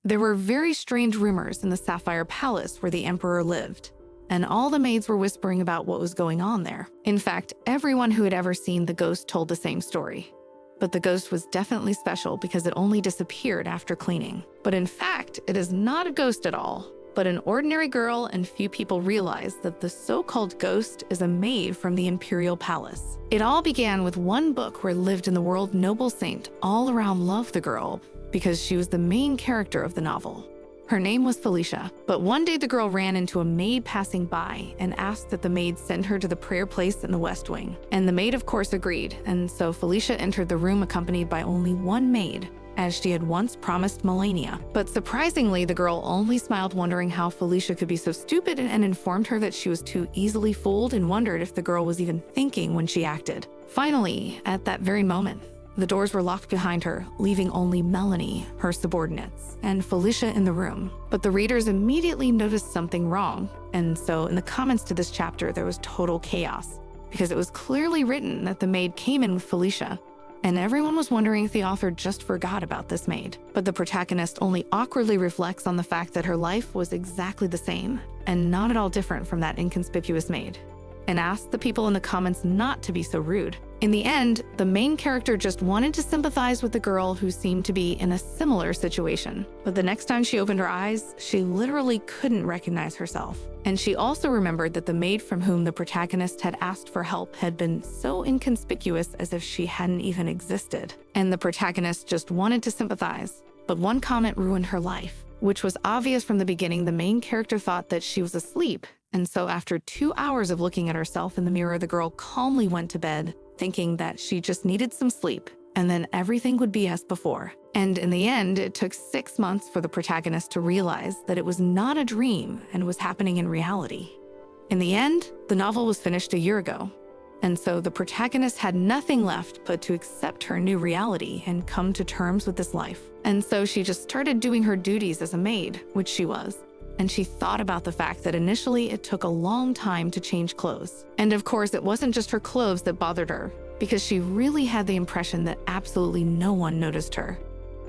There were very strange rumors in the Sapphire Palace where the emperor lived, and all the maids were whispering about what was going on there. In fact, everyone who had ever seen the ghost told the same story. But the ghost was definitely special because it only disappeared after cleaning. But in fact, it is not a ghost at all, but an ordinary girl, and few people realize that the so-called ghost is a maid from the imperial palace. It all began with one book where lived in the world noble saint all around loved the girl because she was the main character of the novel. Her name was Felicia, but one day the girl ran into a maid passing by and asked that the maid send her to the prayer place in the West Wing. And the maid of course agreed, and so Felicia entered the room accompanied by only one maid, as she had once promised Melania. But surprisingly, the girl only smiled, wondering how Felicia could be so stupid, and informed her that she was too easily fooled, and wondered if the girl was even thinking when she acted. Finally, at that very moment, the doors were locked behind her, leaving only Melanie, her subordinates, and Felicia in the room. But the readers immediately noticed something wrong, and so in the comments to this chapter there was total chaos, because it was clearly written that the maid came in with Felicia, and everyone was wondering if the author just forgot about this maid. But the protagonist only awkwardly reflects on the fact that her life was exactly the same, and not at all different from that inconspicuous maid, and asked the people in the comments not to be so rude. In the end, the main character just wanted to sympathize with the girl who seemed to be in a similar situation. But the next time she opened her eyes, she literally couldn't recognize herself. And she also remembered that the maid from whom the protagonist had asked for help had been so inconspicuous, as if she hadn't even existed. And the protagonist just wanted to sympathize. But one comment ruined her life, which was obvious from the beginning. The main character thought that she was asleep, and so after 2 hours of looking at herself in the mirror, the girl calmly went to bed, thinking that she just needed some sleep, and then everything would be as before. And in the end, it took 6 months for the protagonist to realize that it was not a dream and was happening in reality. In the end, the novel was finished a year ago, and so the protagonist had nothing left but to accept her new reality and come to terms with this life. And so she just started doing her duties as a maid, which she was. And she thought about the fact that initially it took a long time to change clothes. And of course, it wasn't just her clothes that bothered her, because she really had the impression that absolutely no one noticed her.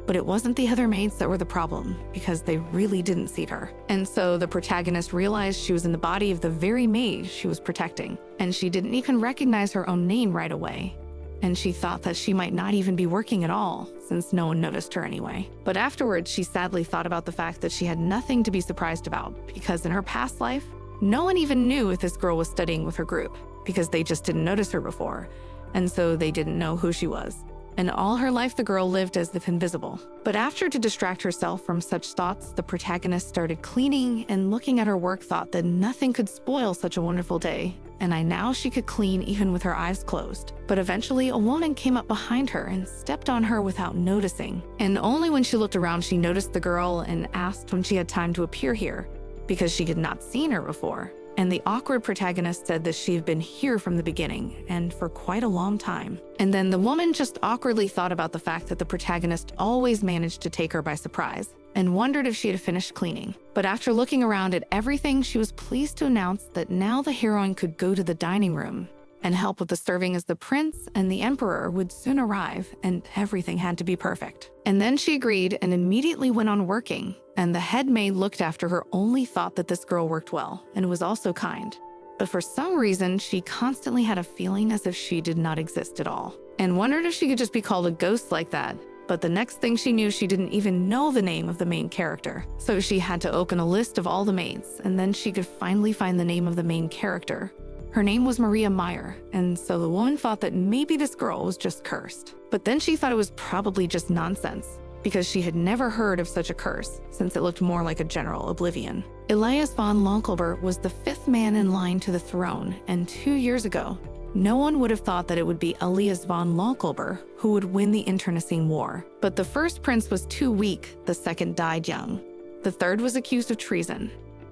But it wasn't the other maids that were the problem, because they really didn't see her. And so the protagonist realized she was in the body of the very maid she was protecting, and she didn't even recognize her own name right away. And she thought that she might not even be working at all, since no one noticed her anyway. But afterwards, she sadly thought about the fact that she had nothing to be surprised about, because in her past life, no one even knew if this girl was studying with her group, because they just didn't notice her before, and so they didn't know who she was. And all her life, the girl lived as if invisible. But after, to distract herself from such thoughts, the protagonist started cleaning, and looking at her work thought that nothing could spoil such a wonderful day. And now she could clean even with her eyes closed. But eventually a woman came up behind her and stepped on her without noticing. And only when she looked around, she noticed the girl and asked when she had time to appear here, because she had not seen her before. And the awkward protagonist said that she had been here from the beginning, and for quite a long time. And then the woman just awkwardly thought about the fact that the protagonist always managed to take her by surprise, and wondered if she had finished cleaning. But after looking around at everything, she was pleased to announce that now the heroine could go to the dining room and help with the serving, as the prince and the emperor would soon arrive, and everything had to be perfect. And then she agreed and immediately went on working, and the head maid looked after her only thought that this girl worked well and was also kind. But for some reason, she constantly had a feeling as if she did not exist at all, and wondered if she could just be called a ghost like that. But the next thing she knew, she didn't even know the name of the main character. So she had to open a list of all the maids, and then she could finally find the name of the main character. Her name was Maria Meyer, and so the woman thought that maybe this girl was just cursed. But then she thought it was probably just nonsense, because she had never heard of such a curse, since it looked more like a general oblivion. Elias von Lonkelber was the 5th man in line to the throne, and 2 years ago, no one would have thought that it would be Elias von Lonkelber who would win the internecine war. But the first prince was too weak, the second died young, the third was accused of treason,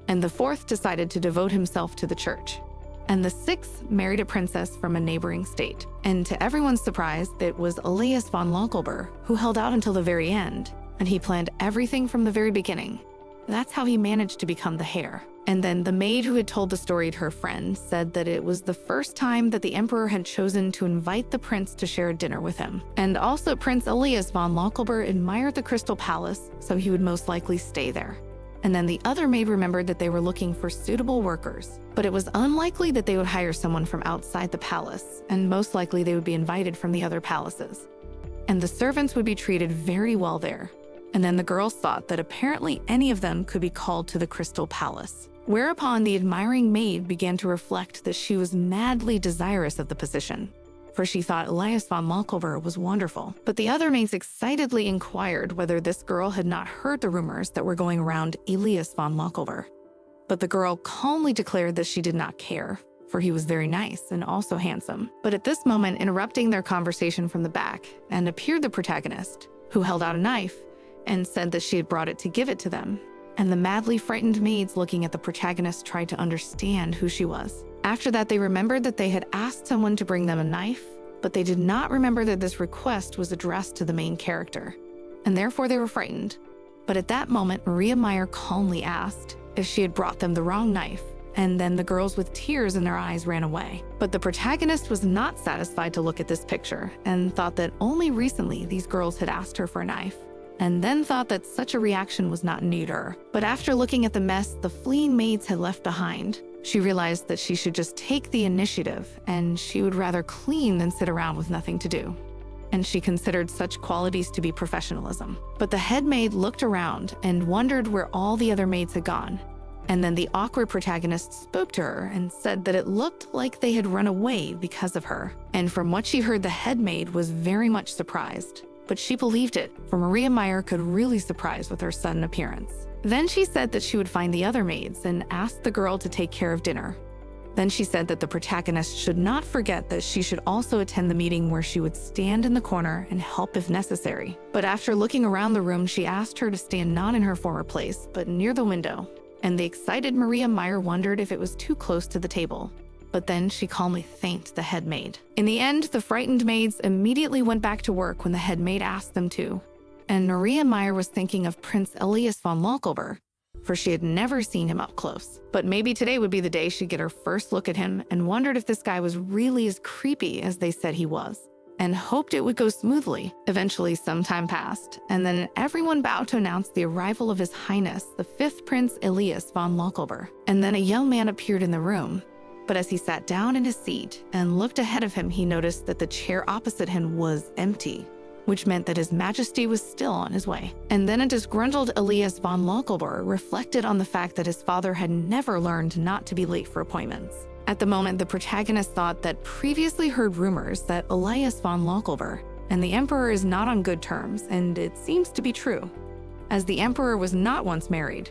and the fourth decided to devote himself to the church. And the 6th married a princess from a neighboring state. And to everyone's surprise, it was Elias von Lonkelber who held out until the very end, and he planned everything from the very beginning. that's how he managed to become the heir. And then the maid who had told the story to her friend said that it was the first time that the emperor had chosen to invite the prince to share a dinner with him. And also Prince Elias von Lockelber admired the Crystal Palace, so he would most likely stay there. And then the other maid remembered that they were looking for suitable workers, but it was unlikely that they would hire someone from outside the palace, and most likely they would be invited from the other palaces. And the servants would be treated very well there. And then the girls thought that apparently any of them could be called to the Crystal Palace. Whereupon the admiring maid began to reflect that she was madly desirous of the position, for she thought Elias von Lockelber was wonderful. But the other maids excitedly inquired whether this girl had not heard the rumors that were going around Elias von Lockelber. But the girl calmly declared that she did not care, for he was very nice and also handsome. But at this moment, interrupting their conversation from the back, and appeared the protagonist, who held out a knife and said that she had brought it to give it to them. And the madly frightened maids looking at the protagonist tried to understand who she was. After that, they remembered that they had asked someone to bring them a knife, but they did not remember that this request was addressed to the main character, and therefore they were frightened. But at that moment, Maria Meyer calmly asked if she had brought them the wrong knife, and then the girls with tears in their eyes ran away. But the protagonist was not satisfied to look at this picture, and thought that only recently these girls had asked her for a knife, and then thought that such a reaction was not new to her. But after looking at the mess the fleeing maids had left behind, she realized that she should just take the initiative, and she would rather clean than sit around with nothing to do. And she considered such qualities to be professionalism. But the head maid looked around and wondered where all the other maids had gone. And then the awkward protagonist spoke to her and said that it looked like they had run away because of her. And from what she heard, the head maid was very much surprised. But she believed it, for Maria Meyer could really surprise with her sudden appearance. Then she said that she would find the other maids and asked the girl to take care of dinner. Then she said that the protagonist should not forget that she should also attend the meeting where she would stand in the corner and help if necessary. But after looking around the room, she asked her to stand not in her former place, but near the window. And the excited Maria Meyer wondered if it was too close to the table. But then she calmly thanked the head maid. In the end, the frightened maids immediately went back to work when the head maid asked them to. And Maria Meyer was thinking of Prince Elias von Lockelber, for she had never seen him up close. But maybe today would be the day she'd get her first look at him, and wondered if this guy was really as creepy as they said he was, and hoped it would go smoothly. Eventually, some time passed, and then everyone bowed to announce the arrival of His Highness, the 5th Prince Elias von Lockelber. And then a young man appeared in the room. But as he sat down in his seat and looked ahead of him, he noticed that the chair opposite him was empty, which meant that His Majesty was still on his way. And then a disgruntled Elias von Lockelber reflected on the fact that his father had never learned not to be late for appointments. At the moment, the protagonist thought that previously heard rumors that Elias von Lockelber and the Emperor is not on good terms, and it seems to be true, as the Emperor was not once married.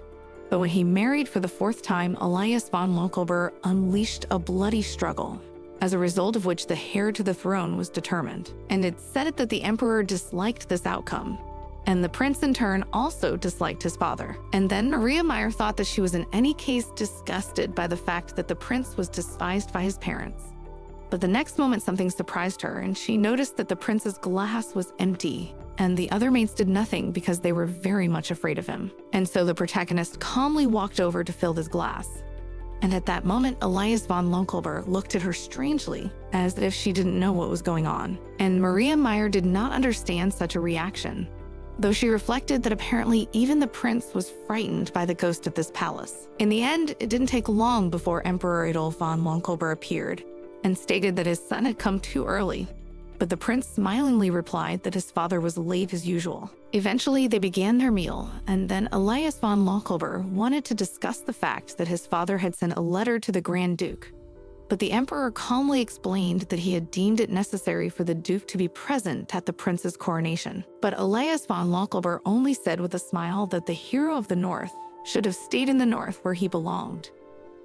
But when he married for the 4th time, Elias von Lockelber unleashed a bloody struggle, as a result of which the heir to the throne was determined. And it said that the emperor disliked this outcome, and the prince in turn also disliked his father. And then Maria Meyer thought that she was in any case disgusted by the fact that the prince was despised by his parents. But the next moment something surprised her, and she noticed that the prince's glass was empty, and the other maids did nothing because they were very much afraid of him. And so the protagonist calmly walked over to fill his glass. And at that moment, Elias von Lockelber looked at her strangely, as if she didn't know what was going on. And Maria Meyer did not understand such a reaction, though she reflected that apparently even the prince was frightened by the ghost of this palace. In the end, it didn't take long before Emperor Adolf von Lockelber appeared and stated that his son had come too early. But the prince smilingly replied that his father was late as usual. Eventually, they began their meal, and then Elias von Lockelber wanted to discuss the fact that his father had sent a letter to the Grand Duke. But the emperor calmly explained that he had deemed it necessary for the duke to be present at the prince's coronation. But Elias von Lockelber only said with a smile that the hero of the north should have stayed in the north where he belonged.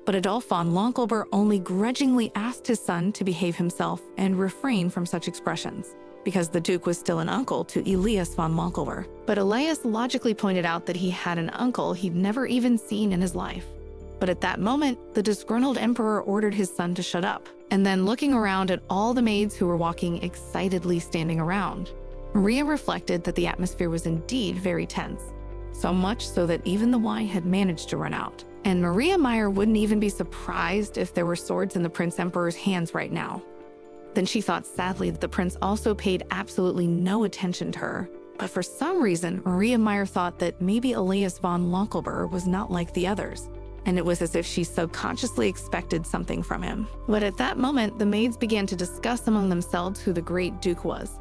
But Adolf von Lockelber only grudgingly asked his son to behave himself and refrain from such expressions, because the duke was still an uncle to Elias von Lockelber. But Elias logically pointed out that he had an uncle he'd never even seen in his life. But at that moment, the disgruntled emperor ordered his son to shut up. And then looking around at all the maids who were walking excitedly standing around, Maria reflected that the atmosphere was indeed very tense. so much so that even the wine had managed to run out. And Maria Meyer wouldn't even be surprised if there were swords in the Prince Emperor's hands right now. Then she thought sadly that the prince also paid absolutely no attention to her. But for some reason, Maria Meyer thought that maybe Elias von Lonkelber was not like the others, and it was as if she subconsciously expected something from him. But at that moment, the maids began to discuss among themselves who the Great Duke was.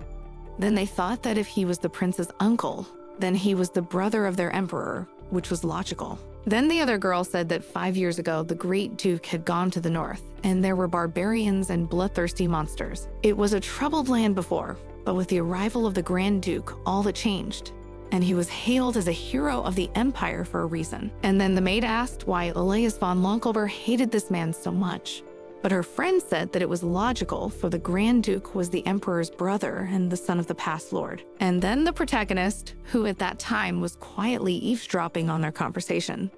Then they thought that if he was the prince's uncle, then he was the brother of their emperor, which was logical. Then the other girl said that 5 years ago, the Great Duke had gone to the north, and there were barbarians and bloodthirsty monsters. It was a troubled land before, but with the arrival of the Grand Duke, all that changed, and he was hailed as a hero of the empire for a reason. And then the maid asked why Elias von Lonkelber hated this man so much. But her friend said that it was logical, for the Grand Duke was the emperor's brother and the son of the past lord. And then the protagonist, who at that time was quietly eavesdropping on their conversation,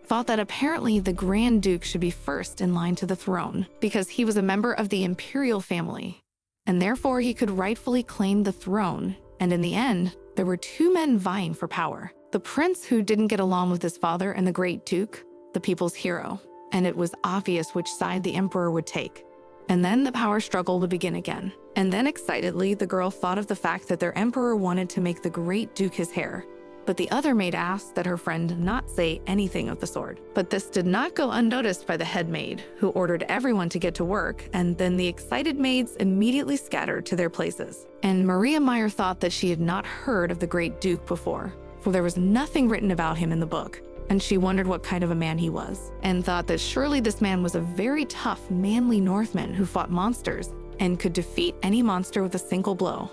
thought that apparently the Grand Duke should be first in line to the throne because he was a member of the imperial family, and therefore he could rightfully claim the throne. And in the end, there were two men vying for power. The prince who didn't get along with his father and the Great Duke, the people's hero. And it was obvious which side the emperor would take. And then the power struggle would begin again. And then excitedly, the girl thought of the fact that their emperor wanted to make the Great Duke his heir. But the other maid asked that her friend not say anything of the sort. But this did not go unnoticed by the head maid, who ordered everyone to get to work, and then the excited maids immediately scattered to their places. And Maria Meyer thought that she had not heard of the Great Duke before, for there was nothing written about him in the book. And she wondered what kind of a man he was, and thought that surely this man was a very tough, manly Northman who fought monsters and could defeat any monster with a single blow,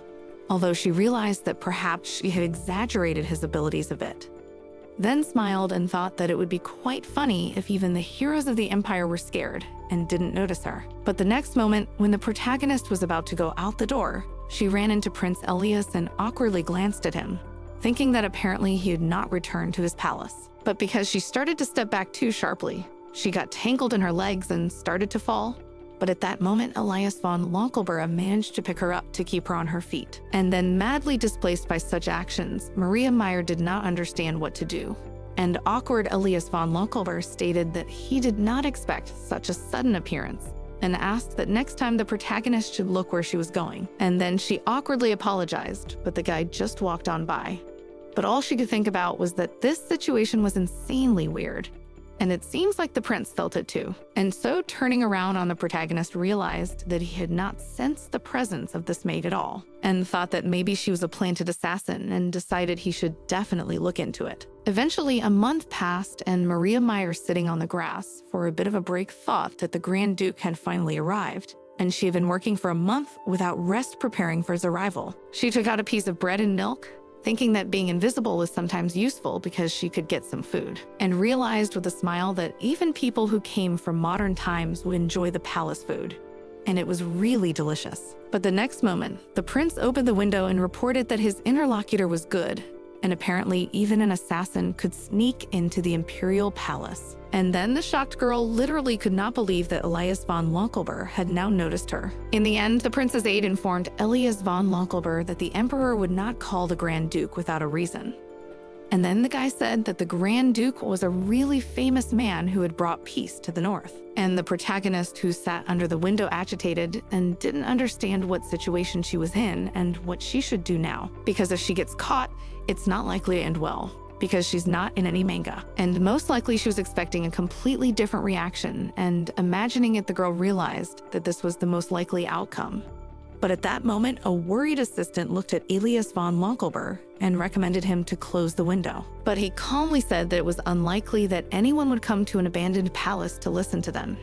although she realized that perhaps she had exaggerated his abilities a bit. Then smiled and thought that it would be quite funny if even the heroes of the empire were scared and didn't notice her. But the next moment, when the protagonist was about to go out the door, she ran into Prince Elias and awkwardly glanced at him, thinking that apparently he had not returned to his palace. But because she started to step back too sharply, she got tangled in her legs and started to fall. But at that moment, Elias von Lonkelber managed to pick her up to keep her on her feet. And then, madly displaced by such actions, Maria Meyer did not understand what to do. And awkward Elias von Lonkelber stated that he did not expect such a sudden appearance, and asked that next time the protagonist should look where she was going. And then she awkwardly apologized, but the guy just walked on by. But all she could think about was that this situation was insanely weird. And it seems like the prince felt it too. And so, turning around on the protagonist, realized that he had not sensed the presence of this maid at all, and thought that maybe she was a planted assassin, and decided he should definitely look into it. Eventually, a month passed, and Maria Meyer, sitting on the grass for a bit of a break, thought that the Grand Duke had finally arrived, and she had been working for a month without rest preparing for his arrival. She took out a piece of bread and milk, thinking that being invisible was sometimes useful because she could get some food, and realized with a smile that even people who came from modern times would enjoy the palace food. And it was really delicious. But the next moment, the prince opened the window and reported that his interlocutor was good, and apparently even an assassin could sneak into the imperial palace. And then the shocked girl literally could not believe that Elias von Lonkelber had now noticed her. In the end, the prince's aide informed Elias von Lonkelber that the emperor would not call the Grand Duke without a reason. And then the guy said that the Grand Duke was a really famous man who had brought peace to the north. And the protagonist, who sat under the window agitated and didn't understand what situation she was in and what she should do now. Because if she gets caught, it's not likely to end well, because she's not in any manga. And most likely she was expecting a completely different reaction, and imagining it, the girl realized that this was the most likely outcome. But at that moment, a worried assistant looked at Elias von Lonkelber and recommended him to close the window. But he calmly said that it was unlikely that anyone would come to an abandoned palace to listen to them,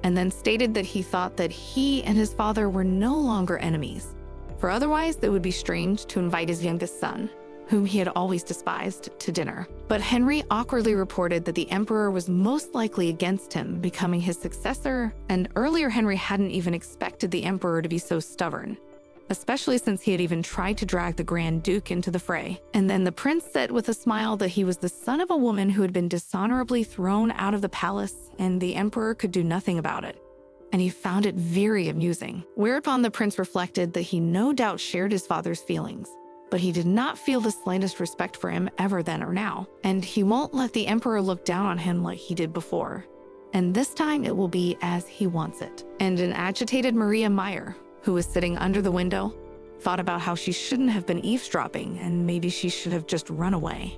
and then stated that he thought that he and his father were no longer enemies, for otherwise it would be strange to invite his youngest son, whom he had always despised, to dinner. But Henry awkwardly reported that the emperor was most likely against him becoming his successor, and earlier Henry hadn't even expected the emperor to be so stubborn, especially since he had even tried to drag the Grand Duke into the fray. And then the prince said with a smile that he was the son of a woman who had been dishonorably thrown out of the palace, and the emperor could do nothing about it. And he found it very amusing. Whereupon the prince reflected that he no doubt shared his father's feelings, but he did not feel the slightest respect for him ever then or now, and he won't let the emperor look down on him like he did before. And this time it will be as he wants it. And an agitated Maria Meyer, who was sitting under the window, thought about how she shouldn't have been eavesdropping and maybe she should have just run away.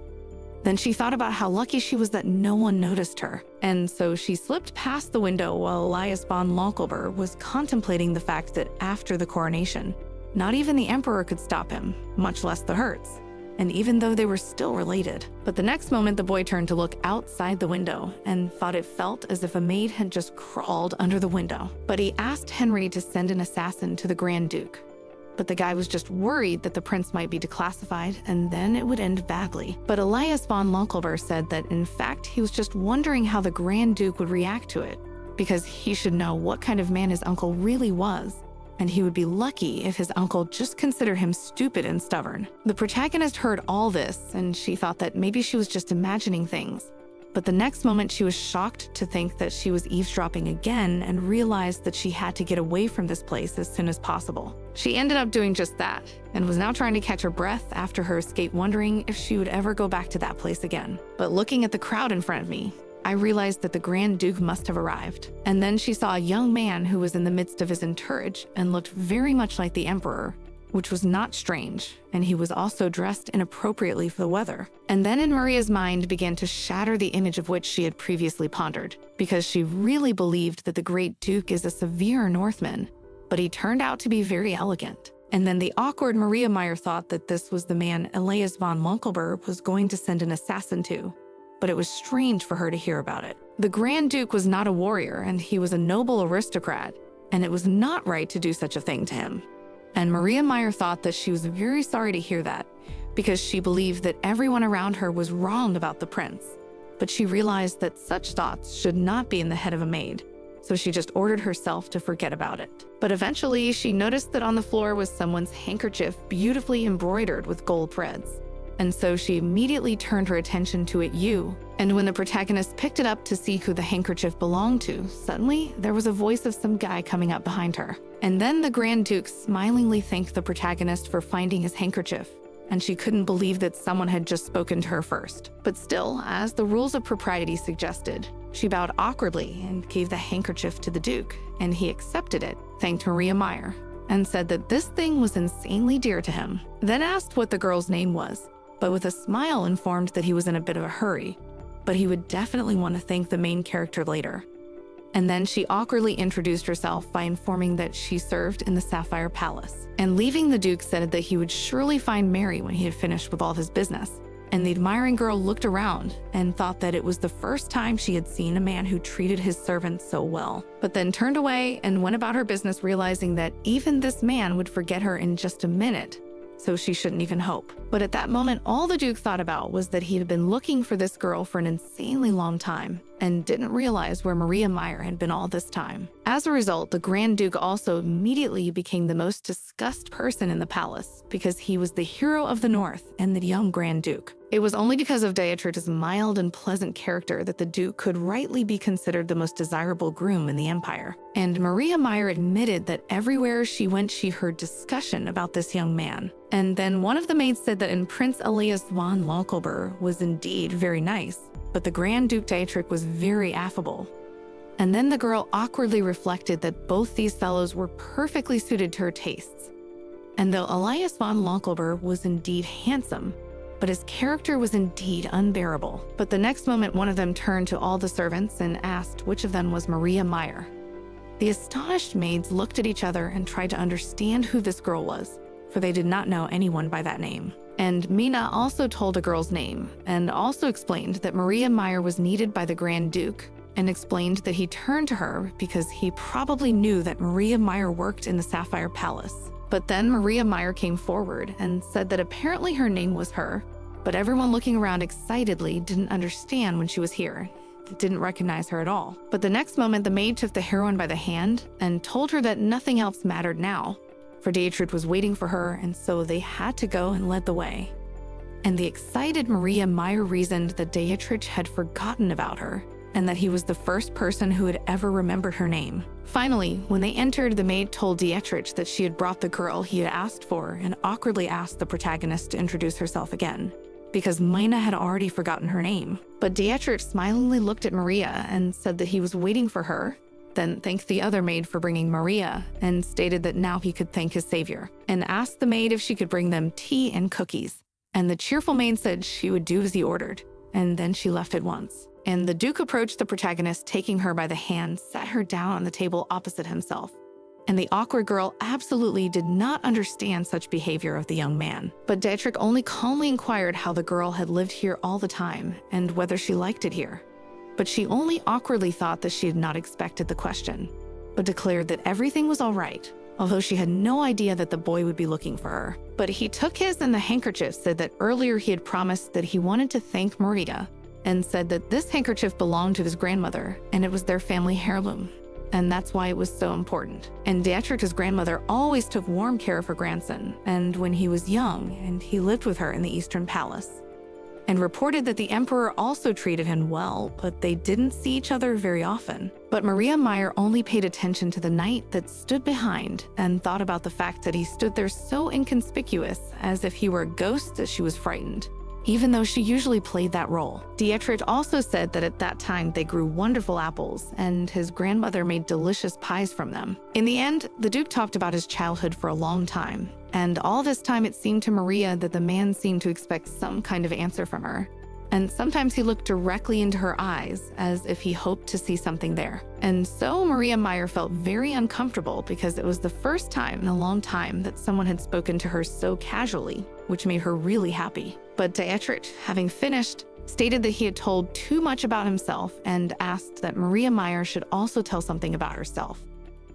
Then she thought about how lucky she was that no one noticed her, and so she slipped past the window while Elias von Lonkelber was contemplating the fact that after the coronation, not even the emperor could stop him, much less the Hertz, and even though they were still related. But the next moment the boy turned to look outside the window and thought it felt as if a maid had just crawled under the window. But he asked Henry to send an assassin to the Grand Duke. But the guy was just worried that the prince might be declassified and then it would end badly. But Elias von Lonkelber said that in fact he was just wondering how the Grand Duke would react to it, because he should know what kind of man his uncle really was, and he would be lucky if his uncle just considered him stupid and stubborn. The protagonist heard all this and she thought that maybe she was just imagining things. But the next moment she was shocked to think that she was eavesdropping again and realized that she had to get away from this place as soon as possible. She ended up doing just that and was now trying to catch her breath after her escape, wondering if she would ever go back to that place again. But looking at the crowd in front of me, I realized that the Grand Duke must have arrived. And then she saw a young man who was in the midst of his entourage and looked very much like the emperor, which was not strange, and he was also dressed inappropriately for the weather. And then in Maria's mind began to shatter the image of which she had previously pondered, because she really believed that the Great Duke is a severe Northman, but he turned out to be very elegant. And then the awkward Maria Meyer thought that this was the man Elias von Lonkelber was going to send an assassin to, but it was strange for her to hear about it. The Grand Duke was not a warrior, and he was a noble aristocrat, and it was not right to do such a thing to him. And Maria Meyer thought that she was very sorry to hear that, because she believed that everyone around her was wrong about the prince. But she realized that such thoughts should not be in the head of a maid, so she just ordered herself to forget about it. But eventually, she noticed that on the floor was someone's handkerchief beautifully embroidered with gold threads. And so she immediately turned her attention to it, and when the protagonist picked it up to see who the handkerchief belonged to, suddenly there was a voice of some guy coming up behind her. And then the Grand Duke smilingly thanked the protagonist for finding his handkerchief, and she couldn't believe that someone had just spoken to her first. But still, as the rules of propriety suggested, she bowed awkwardly and gave the handkerchief to the Duke, and he accepted it, thanked Maria Meyer, and said that this thing was insanely dear to him. Then asked what the girl's name was, but with a smile informed that he was in a bit of a hurry, but he would definitely want to thank the main character later. And then she awkwardly introduced herself by informing that she served in the Sapphire Palace. And leaving, the Duke said that he would surely find Mary when he had finished with all of his business. And the admiring girl looked around and thought that it was the first time she had seen a man who treated his servants so well, but then turned away and went about her business, realizing that even this man would forget her in just a minute, so she shouldn't even hope. But at that moment, all the Duke thought about was that he had been looking for this girl for an insanely long time and didn't realize where Maria Meyer had been all this time. As a result, the Grand Duke also immediately became the most discussed person in the palace, because he was the hero of the North and the young Grand Duke. It was only because of Beatrice's mild and pleasant character that the Duke could rightly be considered the most desirable groom in the empire. And Maria Meyer admitted that everywhere she went, she heard discussion about this young man. And then one of the maids said that Prince Elias von Lonkelber was indeed very nice, but the Grand Duke Dietrich was very affable. And then the girl awkwardly reflected that both these fellows were perfectly suited to her tastes. And though Elias von Lonkelber was indeed handsome, but his character was indeed unbearable. But the next moment, one of them turned to all the servants and asked which of them was Maria Meyer. The astonished maids looked at each other and tried to understand who this girl was, for they did not know anyone by that name. And Mina also told a girl's name, and also explained that Maria Meyer was needed by the Grand Duke, and explained that he turned to her because he probably knew that Maria Meyer worked in the Sapphire Palace. But then Maria Meyer came forward and said that apparently her name was her, but everyone looking around excitedly didn't understand when she was here. They didn't recognize her at all. But the next moment, the maid took the heroine by the hand and told her that nothing else mattered now, for Dietrich was waiting for her, and so they had to go and led the way. And the excited Maria Meyer reasoned that Dietrich had forgotten about her, and that he was the first person who had ever remembered her name. Finally, when they entered, the maid told Dietrich that she had brought the girl he had asked for and awkwardly asked the protagonist to introduce herself again, because Mina had already forgotten her name. But Dietrich smilingly looked at Maria and said that he was waiting for her, then thanked the other maid for bringing Maria and stated that now he could thank his savior, and asked the maid if she could bring them tea and cookies. And the cheerful maid said she would do as he ordered, and then she left at once. And the Duke approached the protagonist, taking her by the hand, sat her down on the table opposite himself. And the awkward girl absolutely did not understand such behavior of the young man. But Dietrich only calmly inquired how the girl had lived here all the time and whether she liked it here. But she only awkwardly thought that she had not expected the question, but declared that everything was all right, although she had no idea that the boy would be looking for her. But he took his, and the handkerchief said that earlier he had promised that he wanted to thank Maria, and said that this handkerchief belonged to his grandmother and it was their family heirloom, and that's why it was so important. And Dietrich's grandmother always took warm care of her grandson, and when he was young, and he lived with her in the Eastern Palace, and reported that the emperor also treated him well, but they didn't see each other very often. But Maria Meyer only paid attention to the knight that stood behind and thought about the fact that he stood there so inconspicuous, as if he were a ghost, that she was frightened, even though she usually played that role. Dietrich also said that at that time they grew wonderful apples, and his grandmother made delicious pies from them. In the end, the Duke talked about his childhood for a long time, and all this time it seemed to Maria that the man seemed to expect some kind of answer from her. And sometimes he looked directly into her eyes, as if he hoped to see something there. And so Maria Meyer felt very uncomfortable, because it was the first time in a long time that someone had spoken to her so casually, which made her really happy. But Dietrich, having finished, stated that he had told too much about himself and asked that Maria Meyer should also tell something about herself.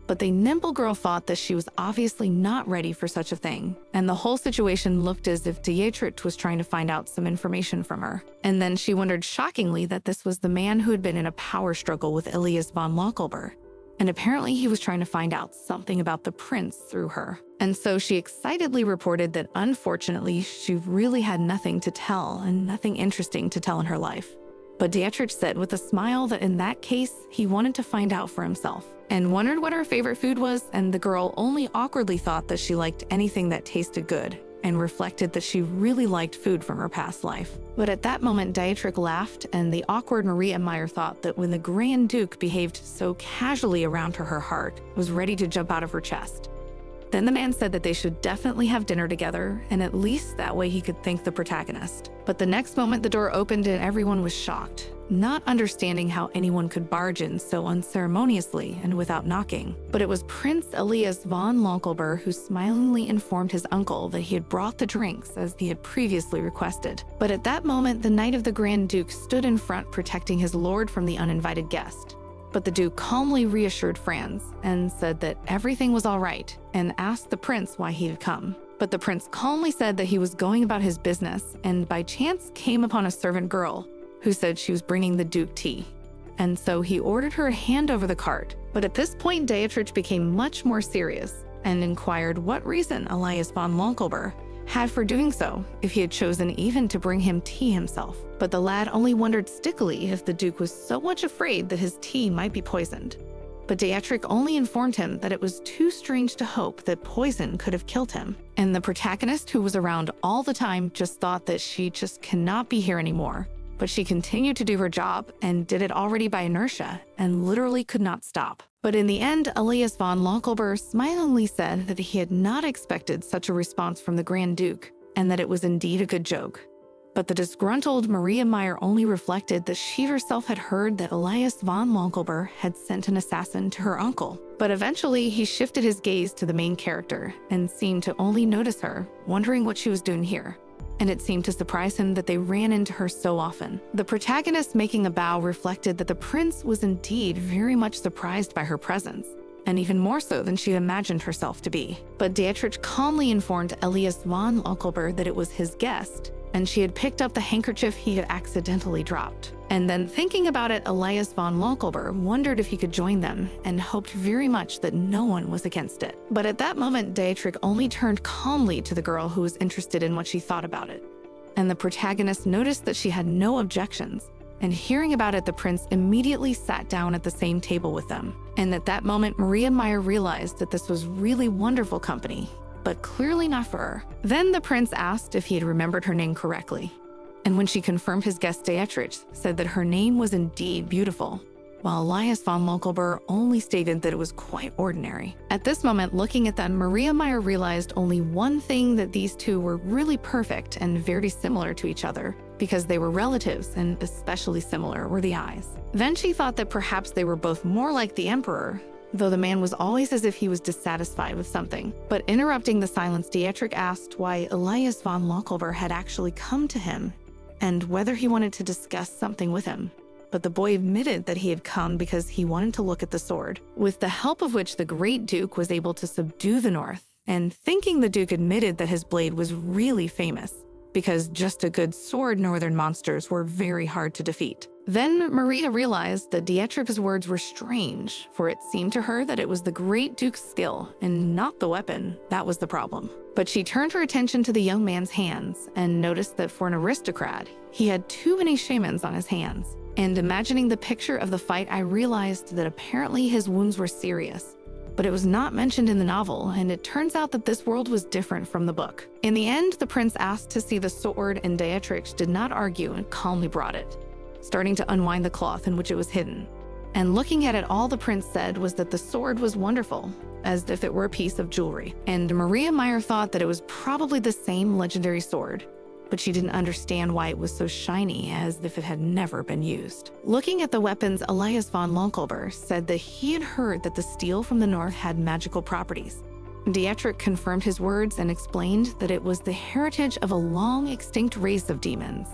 But the nimble girl thought that she was obviously not ready for such a thing, and the whole situation looked as if Dietrich was trying to find out some information from her. And then she wondered shockingly that this was the man who had been in a power struggle with Elias von Lockelber, and apparently he was trying to find out something about the prince through her. And so she excitedly reported that unfortunately she really had nothing to tell and nothing interesting to tell in her life. But Dietrich said with a smile that in that case he wanted to find out for himself, and wondered what her favorite food was, and the girl only awkwardly thought that she liked anything that tasted good, and reflected that she really liked food from her past life. But at that moment Dietrich laughed, and the awkward Maria Meyer thought that when the Grand Duke behaved so casually around her heart was ready to jump out of her chest. Then the man said that they should definitely have dinner together, and at least that way he could thank the protagonist. But the next moment the door opened and everyone was shocked, not understanding how anyone could barge in so unceremoniously and without knocking. But it was Prince Elias von Lockelber who smilingly informed his uncle that he had brought the drinks as he had previously requested. But at that moment the Knight of the Grand Duke stood in front, protecting his lord from the uninvited guest. But the Duke calmly reassured Franz and said that everything was all right, and asked the prince why he had come. But the prince calmly said that he was going about his business, and by chance came upon a servant girl who said she was bringing the Duke tea. And so he ordered her to hand over the cart. But at this point Dietrich became much more serious and inquired what reason Elias von Lockelber had for doing so, if he had chosen even to bring him tea himself. But the lad only wondered stickily if the Duke was so much afraid that his tea might be poisoned. But Dietrich only informed him that it was too strange to hope that poison could have killed him. And the protagonist, who was around all the time, just thought that she just cannot be here anymore. But she continued to do her job and did it already by inertia and literally could not stop. But in the end, Elias von Lockelber smilingly said that he had not expected such a response from the Grand Duke, and that it was indeed a good joke. But the disgruntled Maria Meyer only reflected that she herself had heard that Elias von Lockelber had sent an assassin to her uncle. But eventually he shifted his gaze to the main character and seemed to only notice her, wondering what she was doing here. And it seemed to surprise him that they ran into her so often. The protagonist, making a bow, reflected that the prince was indeed very much surprised by her presence, and even more so than she imagined herself to be. But Dietrich calmly informed Elias von Lockelber that it was his guest, and she had picked up the handkerchief he had accidentally dropped. And then, thinking about it, Elias von Lockelber wondered if he could join them and hoped very much that no one was against it. But at that moment, Dietrich only turned calmly to the girl who was interested in what she thought about it. And the protagonist noticed that she had no objections, And hearing about it, the prince immediately sat down at the same table with them. And at that moment, Maria Meyer realized that this was really wonderful company, but clearly not for her. Then the prince asked if he had remembered her name correctly. And when she confirmed, his guest Beatrix said that her name was indeed beautiful, while Elias von Lonkelber only stated that it was quite ordinary. At this moment, looking at them, Maria Meyer realized only one thing, that these two were really perfect and very similar to each other, because they were relatives, and especially similar were the eyes. Then she thought that perhaps they were both more like the emperor, though the man was always as if he was dissatisfied with something. But interrupting the silence, Beatrix asked why Elias von Lonkelber had actually come to him, and whether he wanted to discuss something with him. But the boy admitted that he had come because he wanted to look at the sword, with the help of which the great duke was able to subdue the north, and thinking the duke admitted that his blade was really famous, because just a good sword northern monsters were very hard to defeat. Then Maria realized that Beatrix's words were strange, for it seemed to her that it was the great duke's skill and not the weapon that was the problem. But she turned her attention to the young man's hands and noticed that for an aristocrat, he had too many shamans on his hands. And imagining the picture of the fight, I realized that apparently his wounds were serious. But it was not mentioned in the novel, and it turns out that this world was different from the book. In the end, the prince asked to see the sword, and Beatrix did not argue and calmly brought it, starting to unwind the cloth in which it was hidden. And looking at it, all the prince said was that the sword was wonderful, as if it were a piece of jewelry. And Maria Meyer thought that it was probably the same legendary sword, but she didn't understand why it was so shiny, as if it had never been used. Looking at the weapons, Elias von Lonkelber said that he had heard that the steel from the north had magical properties. Beatrix confirmed his words and explained that it was the heritage of a long-extinct race of demons.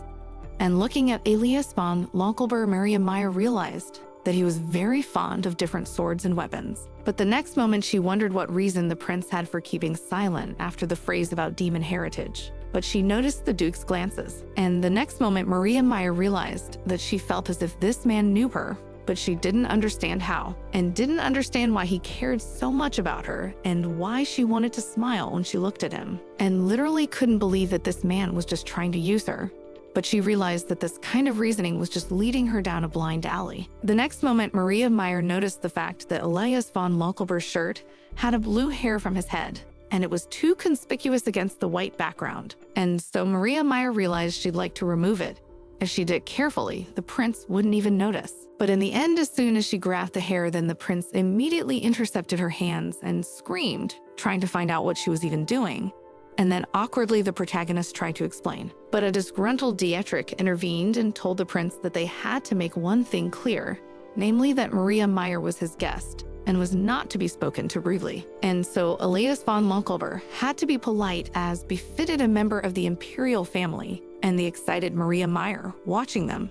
And looking at Elias von Lonkelber, Maria Meyer realized that he was very fond of different swords and weapons. But the next moment, she wondered what reason the prince had for keeping silent after the phrase about demon heritage. But she noticed the duke's glances. And the next moment, Maria Meyer realized that she felt as if this man knew her, but she didn't understand how, and didn't understand why he cared so much about her, and why she wanted to smile when she looked at him, and literally couldn't believe that this man was just trying to use her. But she realized that this kind of reasoning was just leading her down a blind alley. The next moment, Maria Meyer noticed the fact that Elias von Lonkelber's shirt had a blue hair from his head, and it was too conspicuous against the white background. And so Maria Meyer realized she'd like to remove it. If she did it carefully, the prince wouldn't even notice. But in the end, as soon as she grabbed the hair, then the prince immediately intercepted her hands and screamed, trying to find out what she was even doing. And then awkwardly, the protagonist tried to explain. But a disgruntled Beatrix intervened and told the prince that they had to make one thing clear, namely that Maria Meyer was his guest and was not to be spoken to rudely. And so Elias von Lonkelber had to be polite, as befitted a member of the imperial family, and the excited Maria Meyer, watching them,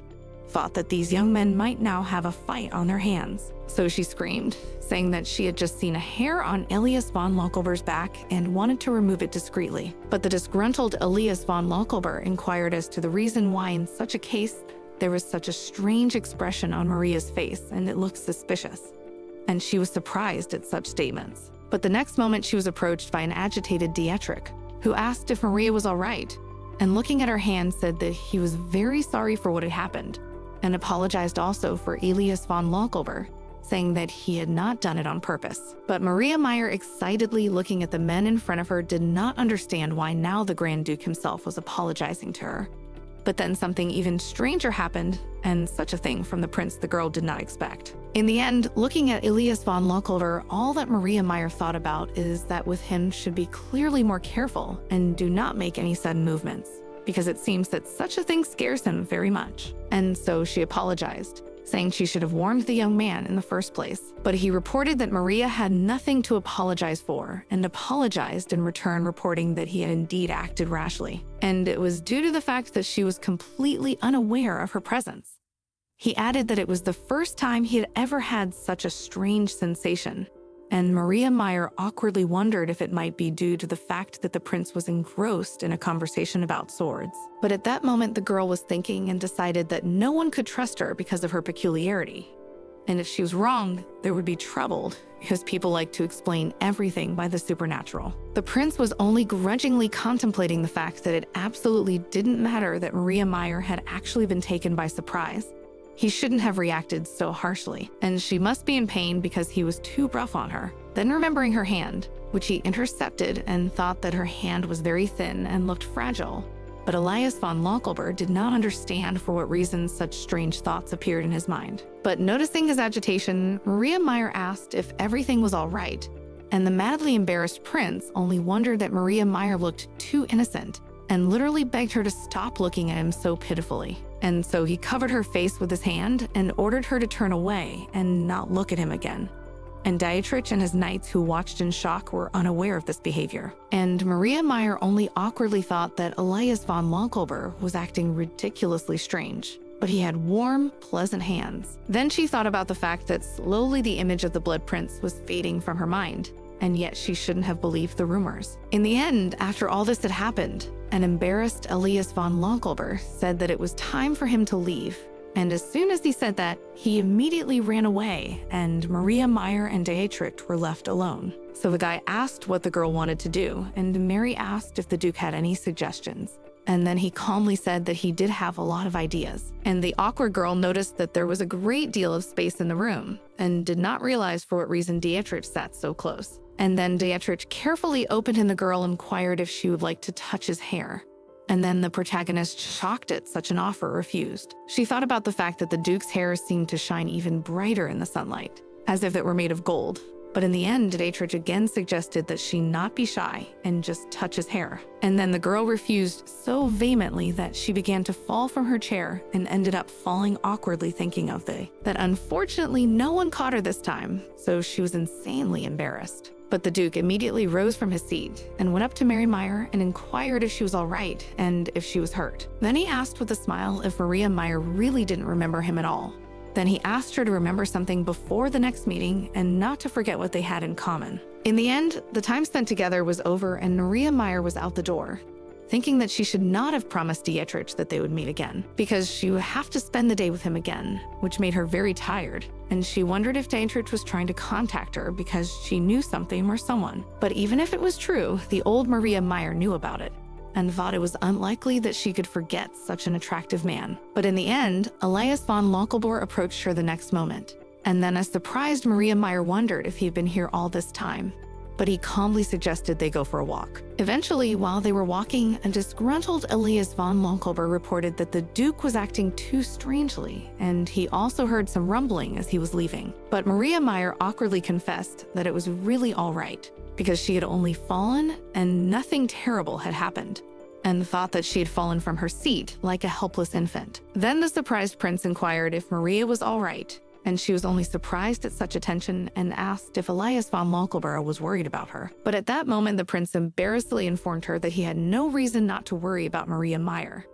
thought that these young men might now have a fight on their hands. So she screamed, saying that she had just seen a hair on Elias von Lonkelber's back and wanted to remove it discreetly. But the disgruntled Elias von Lonkelber inquired as to the reason why in such a case there was such a strange expression on Maria's face, and it looked suspicious. And she was surprised at such statements. But the next moment, she was approached by an agitated Beatrix, who asked if Maria was all right, and looking at her hand said that he was very sorry for what had happened, and apologized also for Elias von Lonkelber, saying that he had not done it on purpose. But Maria Meyer, excitedly looking at the men in front of her, did not understand why now the Grand Duke himself was apologizing to her. But then something even stranger happened, and such a thing from the prince the girl did not expect. In the end, looking at Elias von Lonkelber, all that Maria Meyer thought about is that with him should be clearly more careful and do not make any sudden movements, because it seems that such a thing scares him very much. And so she apologized, saying she should have warned the young man in the first place. But he reported that Maria had nothing to apologize for, and apologized in return, reporting that he had indeed acted rashly. And it was due to the fact that she was completely unaware of her presence. He added that it was the first time he had ever had such a strange sensation, and Maria Meyer awkwardly wondered if it might be due to the fact that the prince was engrossed in a conversation about swords. But at that moment, the girl was thinking and decided that no one could trust her because of her peculiarity. And if she was wrong, there would be trouble, because people like to explain everything by the supernatural. The prince was only grudgingly contemplating the fact that it absolutely didn't matter that Maria Meyer had actually been taken by surprise, He shouldn't have reacted so harshly, and she must be in pain because he was too rough on her. Then remembering her hand, which he intercepted and thought that her hand was very thin and looked fragile. But Elias von Lonkelber did not understand for what reason such strange thoughts appeared in his mind. But noticing his agitation, Maria Meyer asked if everything was all right, and the madly embarrassed prince only wondered that Maria Meyer looked too innocent and literally begged her to stop looking at him so pitifully. And so he covered her face with his hand and ordered her to turn away and not look at him again. And Dietrich and his knights who watched in shock were unaware of this behavior. And Maria Meyer only awkwardly thought that Elias von Lonkelber was acting ridiculously strange, but he had warm, pleasant hands. Then she thought about the fact that slowly the image of the Blood Prince was fading from her mind, and yet she shouldn't have believed the rumors. In the end, after all this had happened, an embarrassed Elias von Lonkelber said that it was time for him to leave. And as soon as he said that, he immediately ran away, and Maria Meyer and Dietrich were left alone. So the guy asked what the girl wanted to do, and Mary asked if the Duke had any suggestions. And then he calmly said that he did have a lot of ideas. And the awkward girl noticed that there was a great deal of space in the room, and did not realize for what reason Dietrich sat so close. And then Dietrich carefully opened and the girl inquired if she would like to touch his hair. And then the protagonist, shocked at such an offer, refused. She thought about the fact that the Duke's hair seemed to shine even brighter in the sunlight, as if it were made of gold. But in the end, Dietrich again suggested that she not be shy and just touch his hair. And then the girl refused so vehemently that she began to fall from her chair and ended up falling awkwardly, thinking of that unfortunately no one caught her this time, so she was insanely embarrassed. But the Duke immediately rose from his seat and went up to Mary Meyer and inquired if she was all right and if she was hurt. Then he asked with a smile if Maria Meyer really didn't remember him at all. Then he asked her to remember something before the next meeting and not to forget what they had in common. In the end, the time spent together was over and Maria Meyer was out the door, thinking that she should not have promised Dietrich that they would meet again, because she would have to spend the day with him again, which made her very tired. And she wondered if Dietrich was trying to contact her because she knew something or someone. But even if it was true, the old Maria Meyer knew about it and thought it was unlikely that she could forget such an attractive man. But in the end, Elias von Lonkelber approached her the next moment. And then a surprised Maria Meyer wondered if he had been here all this time. But he calmly suggested they go for a walk. Eventually, while they were walking, a disgruntled Elias von Lonkelber reported that the Duke was acting too strangely, and he also heard some rumbling as he was leaving. But Maria Meyer awkwardly confessed that it was really all right, because she had only fallen and nothing terrible had happened, and thought that she had fallen from her seat like a helpless infant. Then the surprised prince inquired if Maria was all right, and she was only surprised at such attention and asked if Elias von Lonkelber was worried about her. But at that moment, the prince embarrassedly informed her that he had no reason not to worry about Maria Meyer.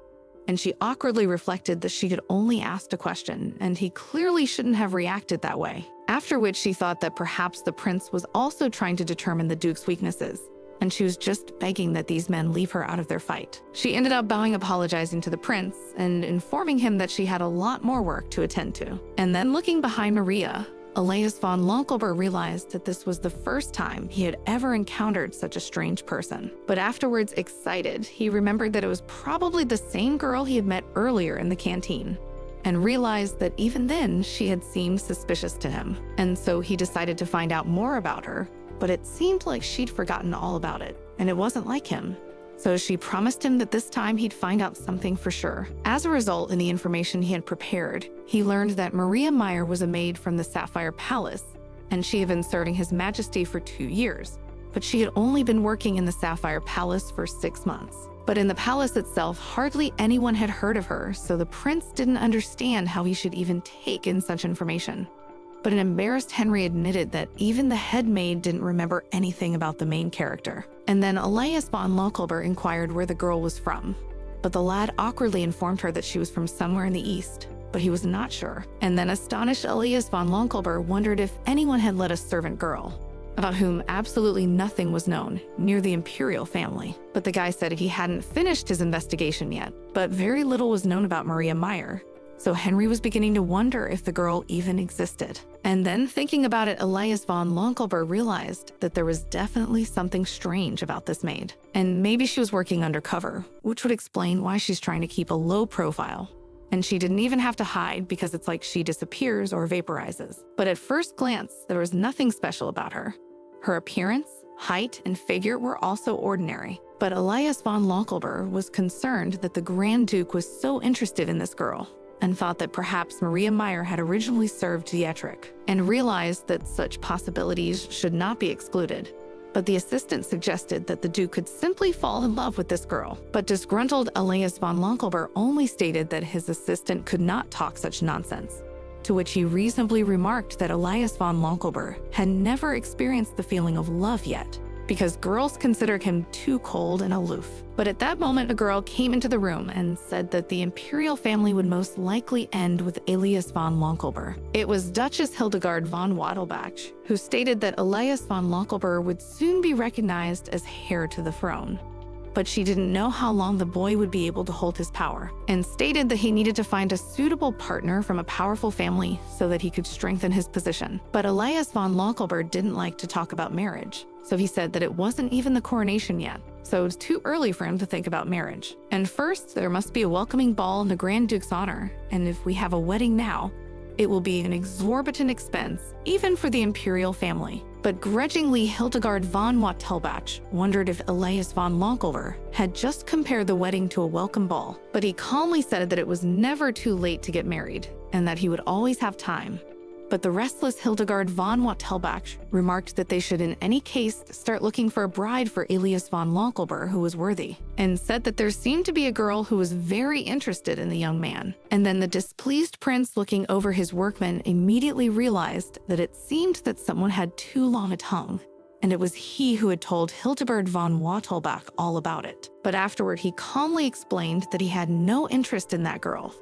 And she awkwardly reflected that she had only asked a question, and he clearly shouldn't have reacted that way. After which she thought that perhaps the prince was also trying to determine the Duke's weaknesses, and she was just begging that these men leave her out of their fight. She ended up apologizing to the prince and informing him that she had a lot more work to attend to. And then looking behind Maria, Elias von Lonkelber realized that this was the first time he had ever encountered such a strange person. But afterwards, excited, he remembered that it was probably the same girl he had met earlier in the canteen, and realized that even then she had seemed suspicious to him. And so he decided to find out more about her, but it seemed like she'd forgotten all about it, and it wasn't like him. So she promised him that this time he'd find out something for sure. As a result, in the information he had prepared, he learned that Maria Meyer was a maid from the Sapphire Palace, and she had been serving His Majesty for 2 years. But she had only been working in the Sapphire Palace for 6 months. But in the palace itself, hardly anyone had heard of her, so the prince didn't understand how he should even take in such information. But an embarrassed Henry admitted that even the head maid didn't remember anything about the main character. And then Elias von Lonkelber inquired where the girl was from, but the lad awkwardly informed her that she was from somewhere in the east, but he was not sure. And then astonished Elias von Lonkelber wondered if anyone had let a servant girl, about whom absolutely nothing was known, near the imperial family. But the guy said he hadn't finished his investigation yet, but very little was known about Maria Meyer. So Henry was beginning to wonder if the girl even existed. And then thinking about it, Elias von Lonkelber realized that there was definitely something strange about this maid. And maybe she was working undercover, which would explain why she's trying to keep a low profile. And she didn't even have to hide because it's like she disappears or vaporizes. But at first glance, there was nothing special about her. Her appearance, height, and figure were also ordinary. But Elias von Lonkelber was concerned that the Grand Duke was so interested in this girl and thought that perhaps Maria Meyer had originally served Dietrich and realized that such possibilities should not be excluded. But the assistant suggested that the Duke could simply fall in love with this girl. But disgruntled Elias von Lonkelber only stated that his assistant could not talk such nonsense, to which he reasonably remarked that Elias von Lonkelber had never experienced the feeling of love yet, because girls considered him too cold and aloof. But at that moment, a girl came into the room and said that the imperial family would most likely end with Elias von Lonkelber. It was Duchess Hildegard von Wattelbach, who stated that Elias von Lonkelber would soon be recognized as heir to the throne. But she didn't know how long the boy would be able to hold his power, and stated that he needed to find a suitable partner from a powerful family so that he could strengthen his position. But Elias von Lonkelber didn't like to talk about marriage, so he said that it wasn't even the coronation yet, so it was too early for him to think about marriage. And first, there must be a welcoming ball in the Grand Duke's honor, and if we have a wedding now, it will be an exorbitant expense, even for the imperial family. But grudgingly, Hildegard von Wattelbach wondered if Elias von Lonkelber had just compared the wedding to a welcome ball. But he calmly said that it was never too late to get married, and that he would always have time. But the restless Hildegard von Wattelbach remarked that they should in any case start looking for a bride for Elias von Lonkelber who was worthy, and said that there seemed to be a girl who was very interested in the young man. And then the displeased prince, looking over his workmen, immediately realized that it seemed that someone had too long a tongue, and it was he who had told Hildegard von Wattelbach all about it. But afterward, he calmly explained that he had no interest in that girl,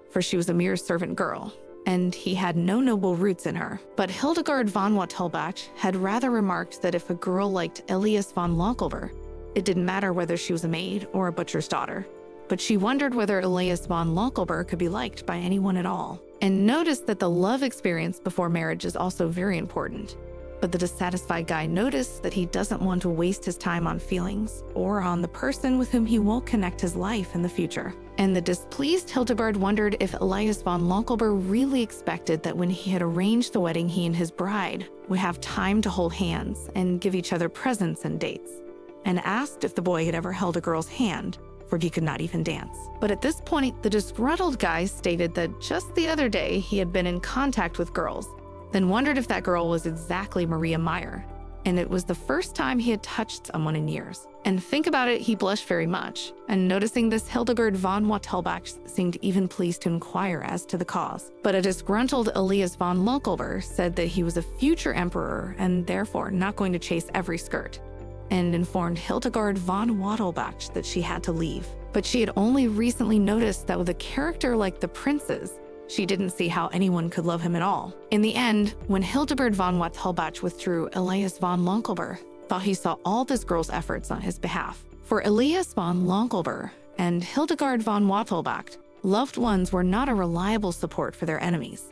for she was a mere servant girl, and he had no noble roots in her. But Hildegard von Wattelbach had rather remarked that if a girl liked Elias von Lonkelber, it didn't matter whether she was a maid or a butcher's daughter. But she wondered whether Elias von Lonkelber could be liked by anyone at all, and noticed that the love experience before marriage is also very important. But the dissatisfied guy noticed that he doesn't want to waste his time on feelings or on the person with whom he won't connect his life in the future. And the displeased Hildegard wondered if Elias von Lonkelber really expected that when he had arranged the wedding, he and his bride would have time to hold hands and give each other presents and dates, and asked if the boy had ever held a girl's hand, for he could not even dance. But at this point, the disgruntled guy stated that just the other day he had been in contact with girls, then wondered if that girl was exactly Maria Meyer, and it was the first time he had touched someone in years. And think about it, he blushed very much, and noticing this, Hildegard von Wattelbach seemed even pleased to inquire as to the cause. But a disgruntled Elias von Lonkelber said that he was a future emperor and therefore not going to chase every skirt, and informed Hildegard von Wattelbach that she had to leave. But she had only recently noticed that with a character like the prince's, she didn't see how anyone could love him at all. In the end, when Hildegard von Wattelbach withdrew, Elias von Lonkelber thought he saw all this girl's efforts on his behalf. For Elias von Lonkelber and Hildegard von Wattelbach, loved ones were not a reliable support for their enemies.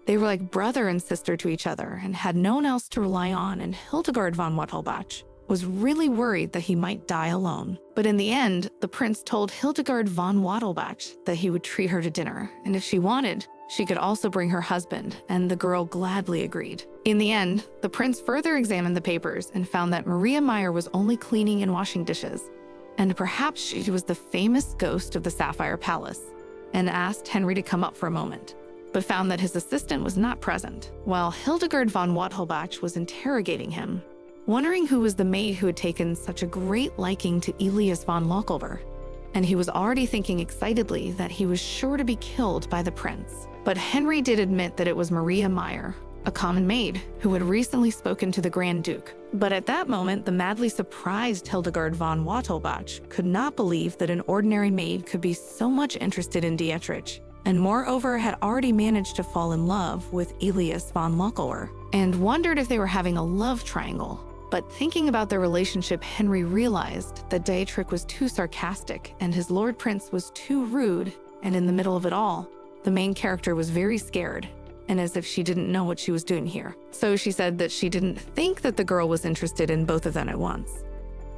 They were like brother and sister to each other and had no one else to rely on, and Hildegard von Wattelbach was really worried that he might die alone. But in the end, the prince told Hildegard von Wattelbach that he would treat her to dinner, and if she wanted, she could also bring her husband, and the girl gladly agreed. In the end, the prince further examined the papers and found that Maria Meyer was only cleaning and washing dishes, and perhaps she was the famous ghost of the Sapphire Palace, and asked Henry to come up for a moment, but found that his assistant was not present. While Hildegard von Wattelbach was interrogating him, wondering who was the maid who had taken such a great liking to Elias von Lonkelber, and he was already thinking excitedly that he was sure to be killed by the prince. But Henry did admit that it was Maria Meyer, a common maid, who had recently spoken to the Grand Duke. But at that moment, the madly surprised Hildegard von Wattelbach could not believe that an ordinary maid could be so much interested in Dietrich, and moreover had already managed to fall in love with Elias von Lonkelber, and wondered if they were having a love triangle. But thinking about their relationship, Henry realized that Dietrich was too sarcastic and his Lord Prince was too rude, and in the middle of it all, the main character was very scared, and as if she didn't know what she was doing here. So she said that she didn't think that the girl was interested in both of them at once.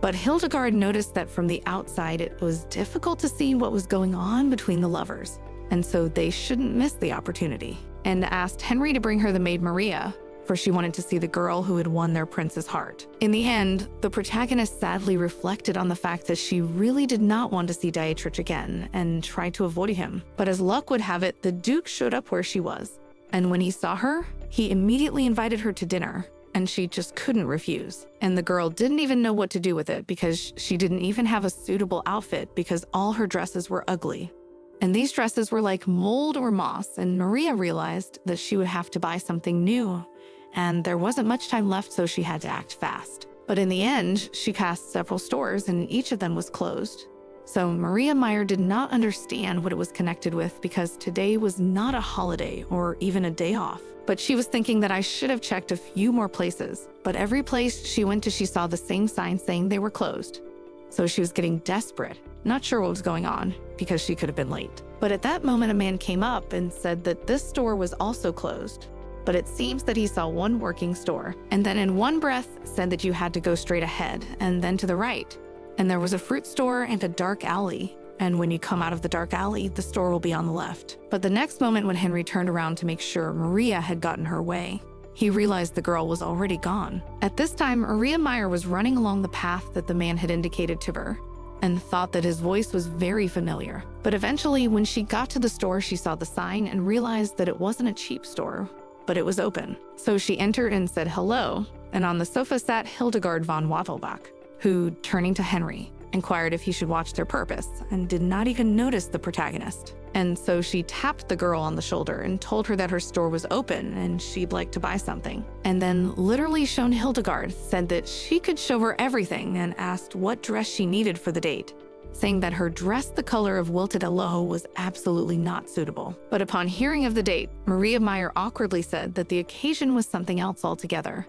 But Hildegard noticed that from the outside it was difficult to see what was going on between the lovers. and so they shouldn't miss the opportunity, and asked Henry to bring her the maid Maria, for she wanted to see the girl who had won their prince's heart. In the end, the protagonist sadly reflected on the fact that she really did not want to see Dietrich again and tried to avoid him. But as luck would have it, the Duke showed up where she was. And when he saw her, he immediately invited her to dinner, and she just couldn't refuse. And the girl didn't even know what to do with it because she didn't even have a suitable outfit because all her dresses were ugly. And these dresses were like mold or moss, and Maria realized that she would have to buy something new. And there wasn't much time left, so she had to act fast. But in the end, she passed several stores and each of them was closed. So Maria Meyer did not understand what it was connected with because today was not a holiday or even a day off. But she was thinking that I should have checked a few more places. But every place she went to, she saw the same sign saying they were closed. So she was getting desperate, not sure what was going on because she could have been late. But at that moment, a man came up and said that this store was also closed. But it seems that he saw one working store, and then in one breath said that you had to go straight ahead and then to the right. And there was a fruit store and a dark alley. And when you come out of the dark alley, the store will be on the left. But the next moment when Henry turned around to make sure Maria had gotten her way, he realized the girl was already gone. At this time, Maria Meyer was running along the path that the man had indicated to her and thought that his voice was very familiar. But eventually, when she got to the store, she saw the sign and realized that it wasn't a cheap store, but it was open. So she entered and said hello, and on the sofa sat Hildegard von Wattelbach, who, turning to Henry, inquired if he should watch their purpose and did not even notice the protagonist. And so she tapped the girl on the shoulder and told her that her store was open and she'd like to buy something. And then, literally shown Hildegard, said that she could show her everything and asked what dress she needed for the date, saying that her dress the color of wilted aloe was absolutely not suitable. But upon hearing of the date, Maria Meyer awkwardly said that the occasion was something else altogether.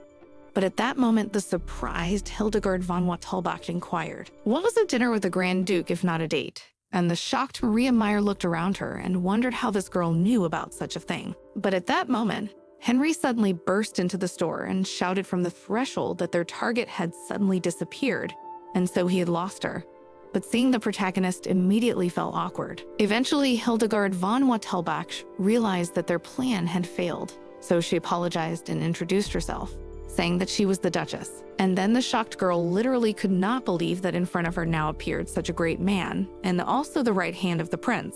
But at that moment, the surprised Hildegard von Wattelbach inquired, what was a dinner with the Grand Duke if not a date? And the shocked Maria Meyer looked around her and wondered how this girl knew about such a thing. But at that moment, Henry suddenly burst into the store and shouted from the threshold that their target had suddenly disappeared, and so he had lost her. But seeing the protagonist immediately felt awkward. Eventually, Hildegard von Wattelbach realized that their plan had failed, so she apologized and introduced herself, saying that she was the Duchess. And then the shocked girl literally could not believe that in front of her now appeared such a great man, and also the right hand of the prince.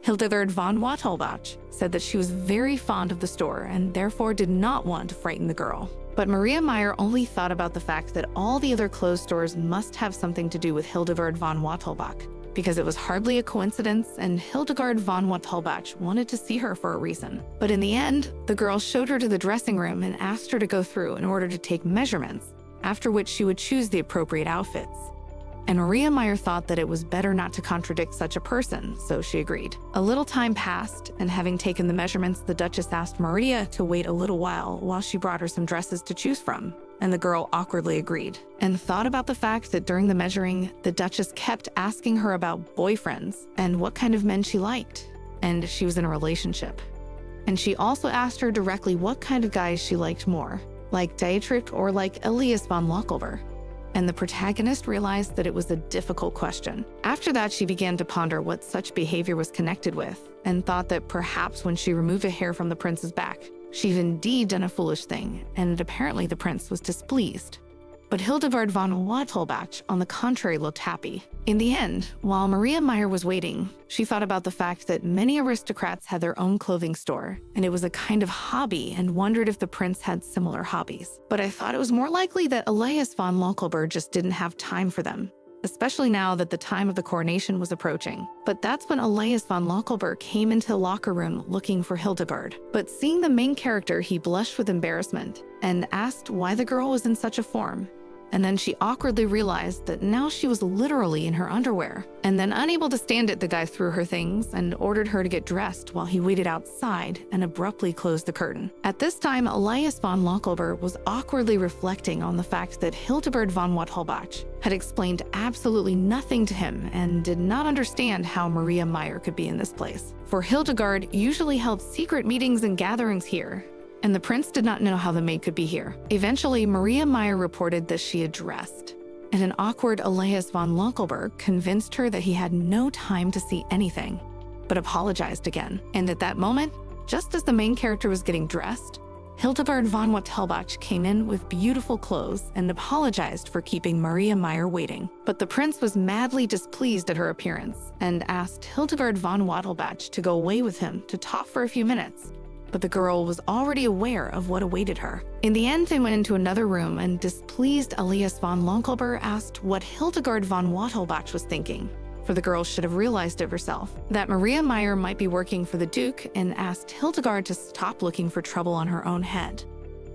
Hildegard von Wattelbach said that she was very fond of the store and therefore did not want to frighten the girl. But Maria Meyer only thought about the fact that all the other closed stores must have something to do with Hildegard von Wattelbach, because it was hardly a coincidence and Hildegard von Wattelbach wanted to see her for a reason. But in the end, the girl showed her to the dressing room and asked her to go through in order to take measurements, after which she would choose the appropriate outfits. And Maria Meyer thought that it was better not to contradict such a person, so she agreed. A little time passed, and having taken the measurements, the Duchess asked Maria to wait a little while she brought her some dresses to choose from, and the girl awkwardly agreed, and thought about the fact that during the measuring, the Duchess kept asking her about boyfriends and what kind of men she liked, and she was in a relationship. And she also asked her directly what kind of guys she liked more, like Dietrich or like Elias von Lockelber. And the protagonist realized that it was a difficult question. After that, she began to ponder what such behavior was connected with, and thought that perhaps when she removed a hair from the prince's back, she'd indeed done a foolish thing, and apparently the prince was displeased. But Hildegard von Wattelbach, on the contrary, looked happy. In the end, while Maria Meyer was waiting, she thought about the fact that many aristocrats had their own clothing store, and it was a kind of hobby, and wondered if the prince had similar hobbies. But I thought it was more likely that Elias von Lockelber just didn't have time for them, especially now that the time of the coronation was approaching. But that's when Elias von Lockelber came into the locker room looking for Hildegard. But seeing the main character, he blushed with embarrassment and asked why the girl was in such a form. And then she awkwardly realized that now she was literally in her underwear. And then, unable to stand it, the guy threw her things and ordered her to get dressed while he waited outside and abruptly closed the curtain. At this time, Elias von Lockelber was awkwardly reflecting on the fact that Hildegard von Wattelbach had explained absolutely nothing to him and did not understand how Maria Meyer could be in this place. For Hildegard usually held secret meetings and gatherings here, and the prince did not know how the maid could be here. Eventually, Maria Meyer reported that she had dressed, and an awkward Elias von Lockelberg convinced her that he had no time to see anything, but apologized again. And at that moment, just as the main character was getting dressed, Hildegard von Wattelbach came in with beautiful clothes and apologized for keeping Maria Meyer waiting. But the prince was madly displeased at her appearance and asked Hildegard von Wattelbach to go away with him to talk for a few minutes. But the girl was already aware of what awaited her. In the end, they went into another room, and displeased Elias von Lonkelber asked what Hildegard von Wattelbach was thinking, for the girl should have realized it herself, that Maria Meyer might be working for the Duke, and asked Hildegard to stop looking for trouble on her own head.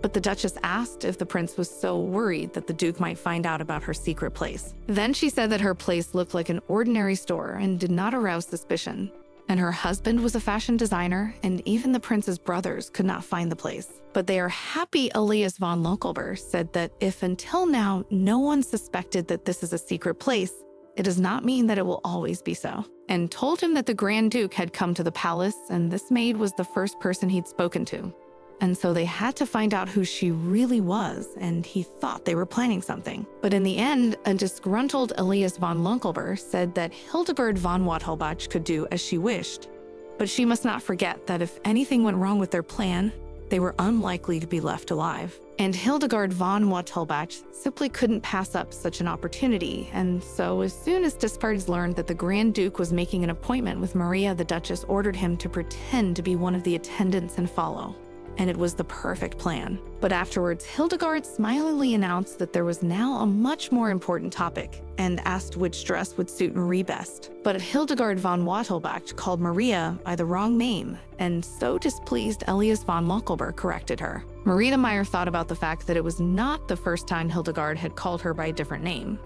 But the Duchess asked if the prince was so worried that the Duke might find out about her secret place. Then she said that her place looked like an ordinary store and did not arouse suspicion, and her husband was a fashion designer, and even the prince's brothers could not find the place. But they are happy Elias von Lonkelber said that if until now no one suspected that this is a secret place, it does not mean that it will always be so, and told him that the Grand Duke had come to the palace and this maid was the first person he'd spoken to. And so they had to find out who she really was, and he thought they were planning something. But in the end, a disgruntled Elias von Lonkelber said that Hildegard von Wattelbach could do as she wished, but she must not forget that if anything went wrong with their plan, they were unlikely to be left alive. And Hildegard von Wattelbach simply couldn't pass up such an opportunity, and so as soon as Despardes learned that the Grand Duke was making an appointment with Maria, the Duchess ordered him to pretend to be one of the attendants and follow. And it was the perfect plan. But afterwards, Hildegard smilingly announced that there was now a much more important topic, and asked which dress would suit Marie best. But Hildegard von Wattelbach called Maria by the wrong name, and so displeased Elias von Lonkelber corrected her. Maria Meyer thought about the fact that it was not the first time Hildegard had called her by a different name.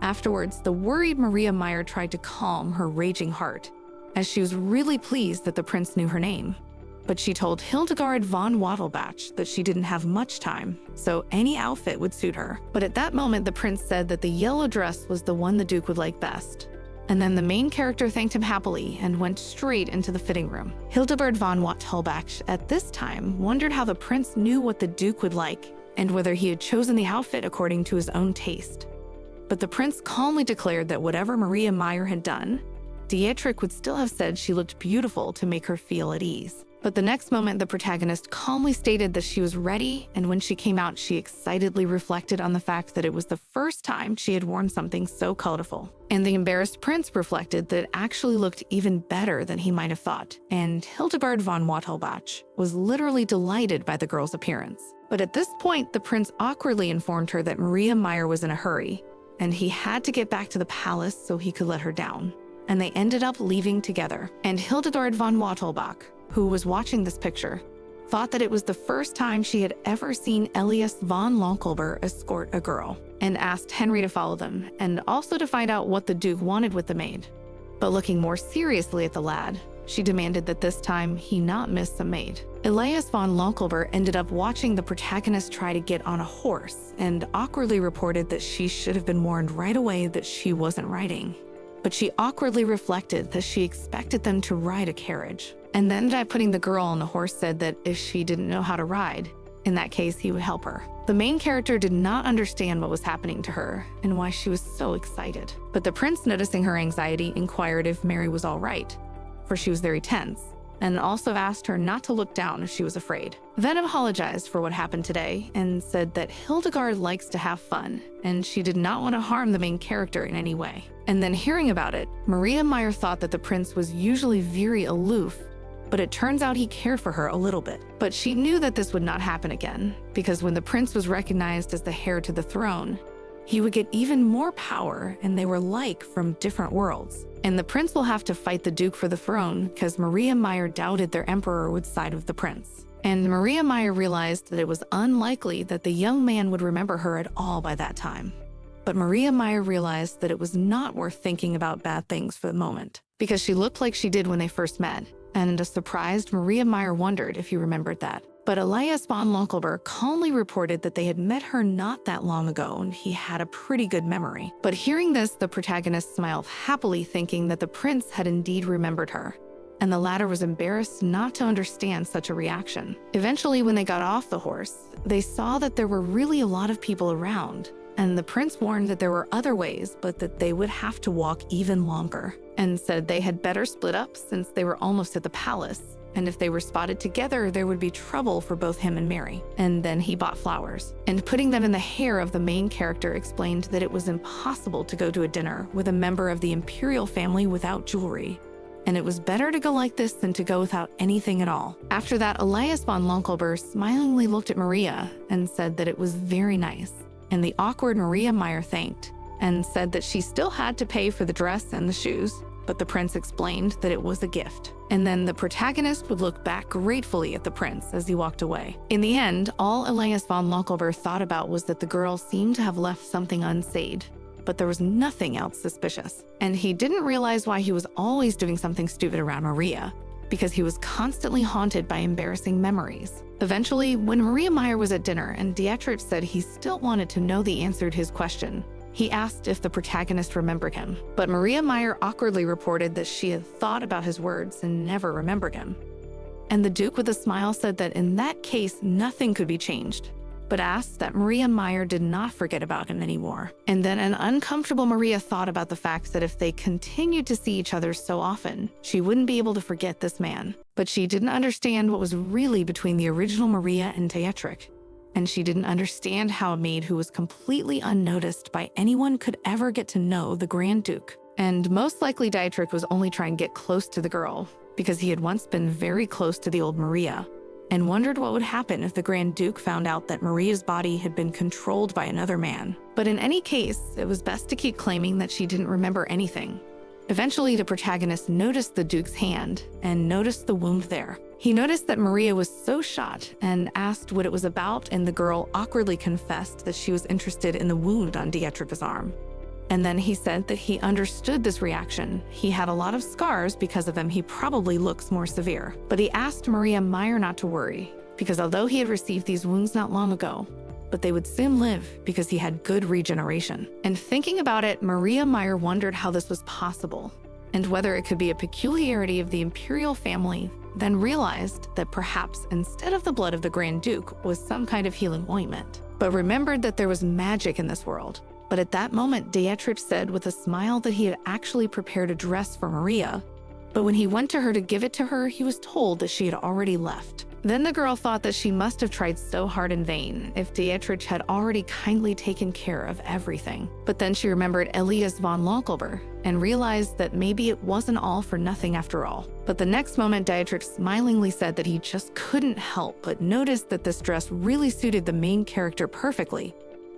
Afterwards, the worried Maria Meyer tried to calm her raging heart, as she was really pleased that the prince knew her name. But she told Hildegard von Wattelbach that she didn't have much time, so any outfit would suit her. But at that moment, the prince said that the yellow dress was the one the Duke would like best. And then the main character thanked him happily and went straight into the fitting room. Hildegard von Wattelbach at this time wondered how the prince knew what the Duke would like, and whether he had chosen the outfit according to his own taste. But the prince calmly declared that whatever Maria Meyer had done, Dietrich would still have said she looked beautiful to make her feel at ease. But the next moment, the protagonist calmly stated that she was ready, and when she came out, she excitedly reflected on the fact that it was the first time she had worn something so colorful. And the embarrassed prince reflected that it actually looked even better than he might have thought, and Hildegard von Wattelbach was literally delighted by the girl's appearance. But at this point, the prince awkwardly informed her that Maria Meyer was in a hurry, and he had to get back to the palace so he could let her down. And they ended up leaving together, and Hildegard von Wattelbach, who was watching this picture, thought that it was the first time she had ever seen Elias von Lonkelber escort a girl, and asked Henry to follow them, and also to find out what the Duke wanted with the maid. But looking more seriously at the lad, she demanded that this time he not miss the maid. Elias von Lonkelber ended up watching the protagonist try to get on a horse, and awkwardly reported that she should have been warned right away that she wasn't riding. But she awkwardly reflected that she expected them to ride a carriage. And then by putting the girl on the horse said that if she didn't know how to ride, in that case he would help her. The main character did not understand what was happening to her and why she was so excited. But the prince, noticing her anxiety, inquired if Mary was all right, for she was very tense, and also asked her not to look down if she was afraid. Then apologized for what happened today and said that Hildegard likes to have fun, and she did not want to harm the main character in any way. And then hearing about it, Maria Meyer thought that the prince was usually very aloof, but it turns out he cared for her a little bit. But she knew that this would not happen again, because when the prince was recognized as the heir to the throne, he would get even more power, and they were like from different worlds. And the prince will have to fight the Duke for the throne because Maria Meyer doubted their emperor would side with the prince. And Maria Meyer realized that it was unlikely that the young man would remember her at all by that time. But Maria Meyer realized that it was not worth thinking about bad things for the moment, because she looked like she did when they first met. And a surprised Maria Meyer wondered if he remembered that. But Elias von Lonkelber calmly reported that they had met her not that long ago, and he had a pretty good memory. But hearing this, the protagonist smiled happily, thinking that the prince had indeed remembered her, and the latter was embarrassed not to understand such a reaction. Eventually, when they got off the horse, they saw that there were really a lot of people around, and the prince warned that there were other ways, but that they would have to walk even longer, and said they had better split up since they were almost at the palace, and if they were spotted together, there would be trouble for both him and Mary. And then he bought flowers, and putting them in the hair of the main character explained that it was impossible to go to a dinner with a member of the imperial family without jewelry, and it was better to go like this than to go without anything at all. After that, Elias von Lonkelber smilingly looked at Maria and said that it was very nice, and the awkward Maria Meyer thanked and said that she still had to pay for the dress and the shoes, but the prince explained that it was a gift. And then the protagonist would look back gratefully at the prince as he walked away. In the end, all Elias von Lonkelber thought about was that the girl seemed to have left something unsaid, but there was nothing else suspicious. And he didn't realize why he was always doing something stupid around Maria, because he was constantly haunted by embarrassing memories. Eventually, when Maria Meyer was at dinner and Dietrich said he still wanted to know the answer to his question, he asked if the protagonist remembered him, but Maria Meyer awkwardly reported that she had thought about his words and never remembered him. And the Duke with a smile said that in that case, nothing could be changed, but asked that Maria Meyer did not forget about him anymore. And then an uncomfortable Maria thought about the fact that if they continued to see each other so often, she wouldn't be able to forget this man. But she didn't understand what was really between the original Maria and Dietrich. And she didn't understand how a maid who was completely unnoticed by anyone could ever get to know the Grand Duke. And most likely Dietrich was only trying to get close to the girl, because he had once been very close to the old Maria, and wondered what would happen if the Grand Duke found out that Maria's body had been controlled by another man. But in any case, it was best to keep claiming that she didn't remember anything. Eventually, the protagonist noticed the Duke's hand and noticed the wound there. He noticed that Maria was so shot and asked what it was about, and the girl awkwardly confessed that she was interested in the wound on Dietrich's arm. And then he said that he understood this reaction. He had a lot of scars because of them. He probably looks more severe. But he asked Maria Meyer not to worry, because although he had received these wounds not long ago, but they would soon live because he had good regeneration. And thinking about it, Maria Meyer wondered how this was possible and whether it could be a peculiarity of the imperial family, then realized that perhaps instead of the blood of the Grand Duke was some kind of healing ointment, but remembered that there was magic in this world. But at that moment, Dietrich said with a smile that he had actually prepared a dress for Maria, but when he went to her to give it to her, he was told that she had already left. Then the girl thought that she must have tried so hard in vain if Dietrich had already kindly taken care of everything. But then she remembered Elias von Lonkelber and realized that maybe it wasn't all for nothing after all. But the next moment, Dietrich smilingly said that he just couldn't help but notice that this dress really suited the main character perfectly,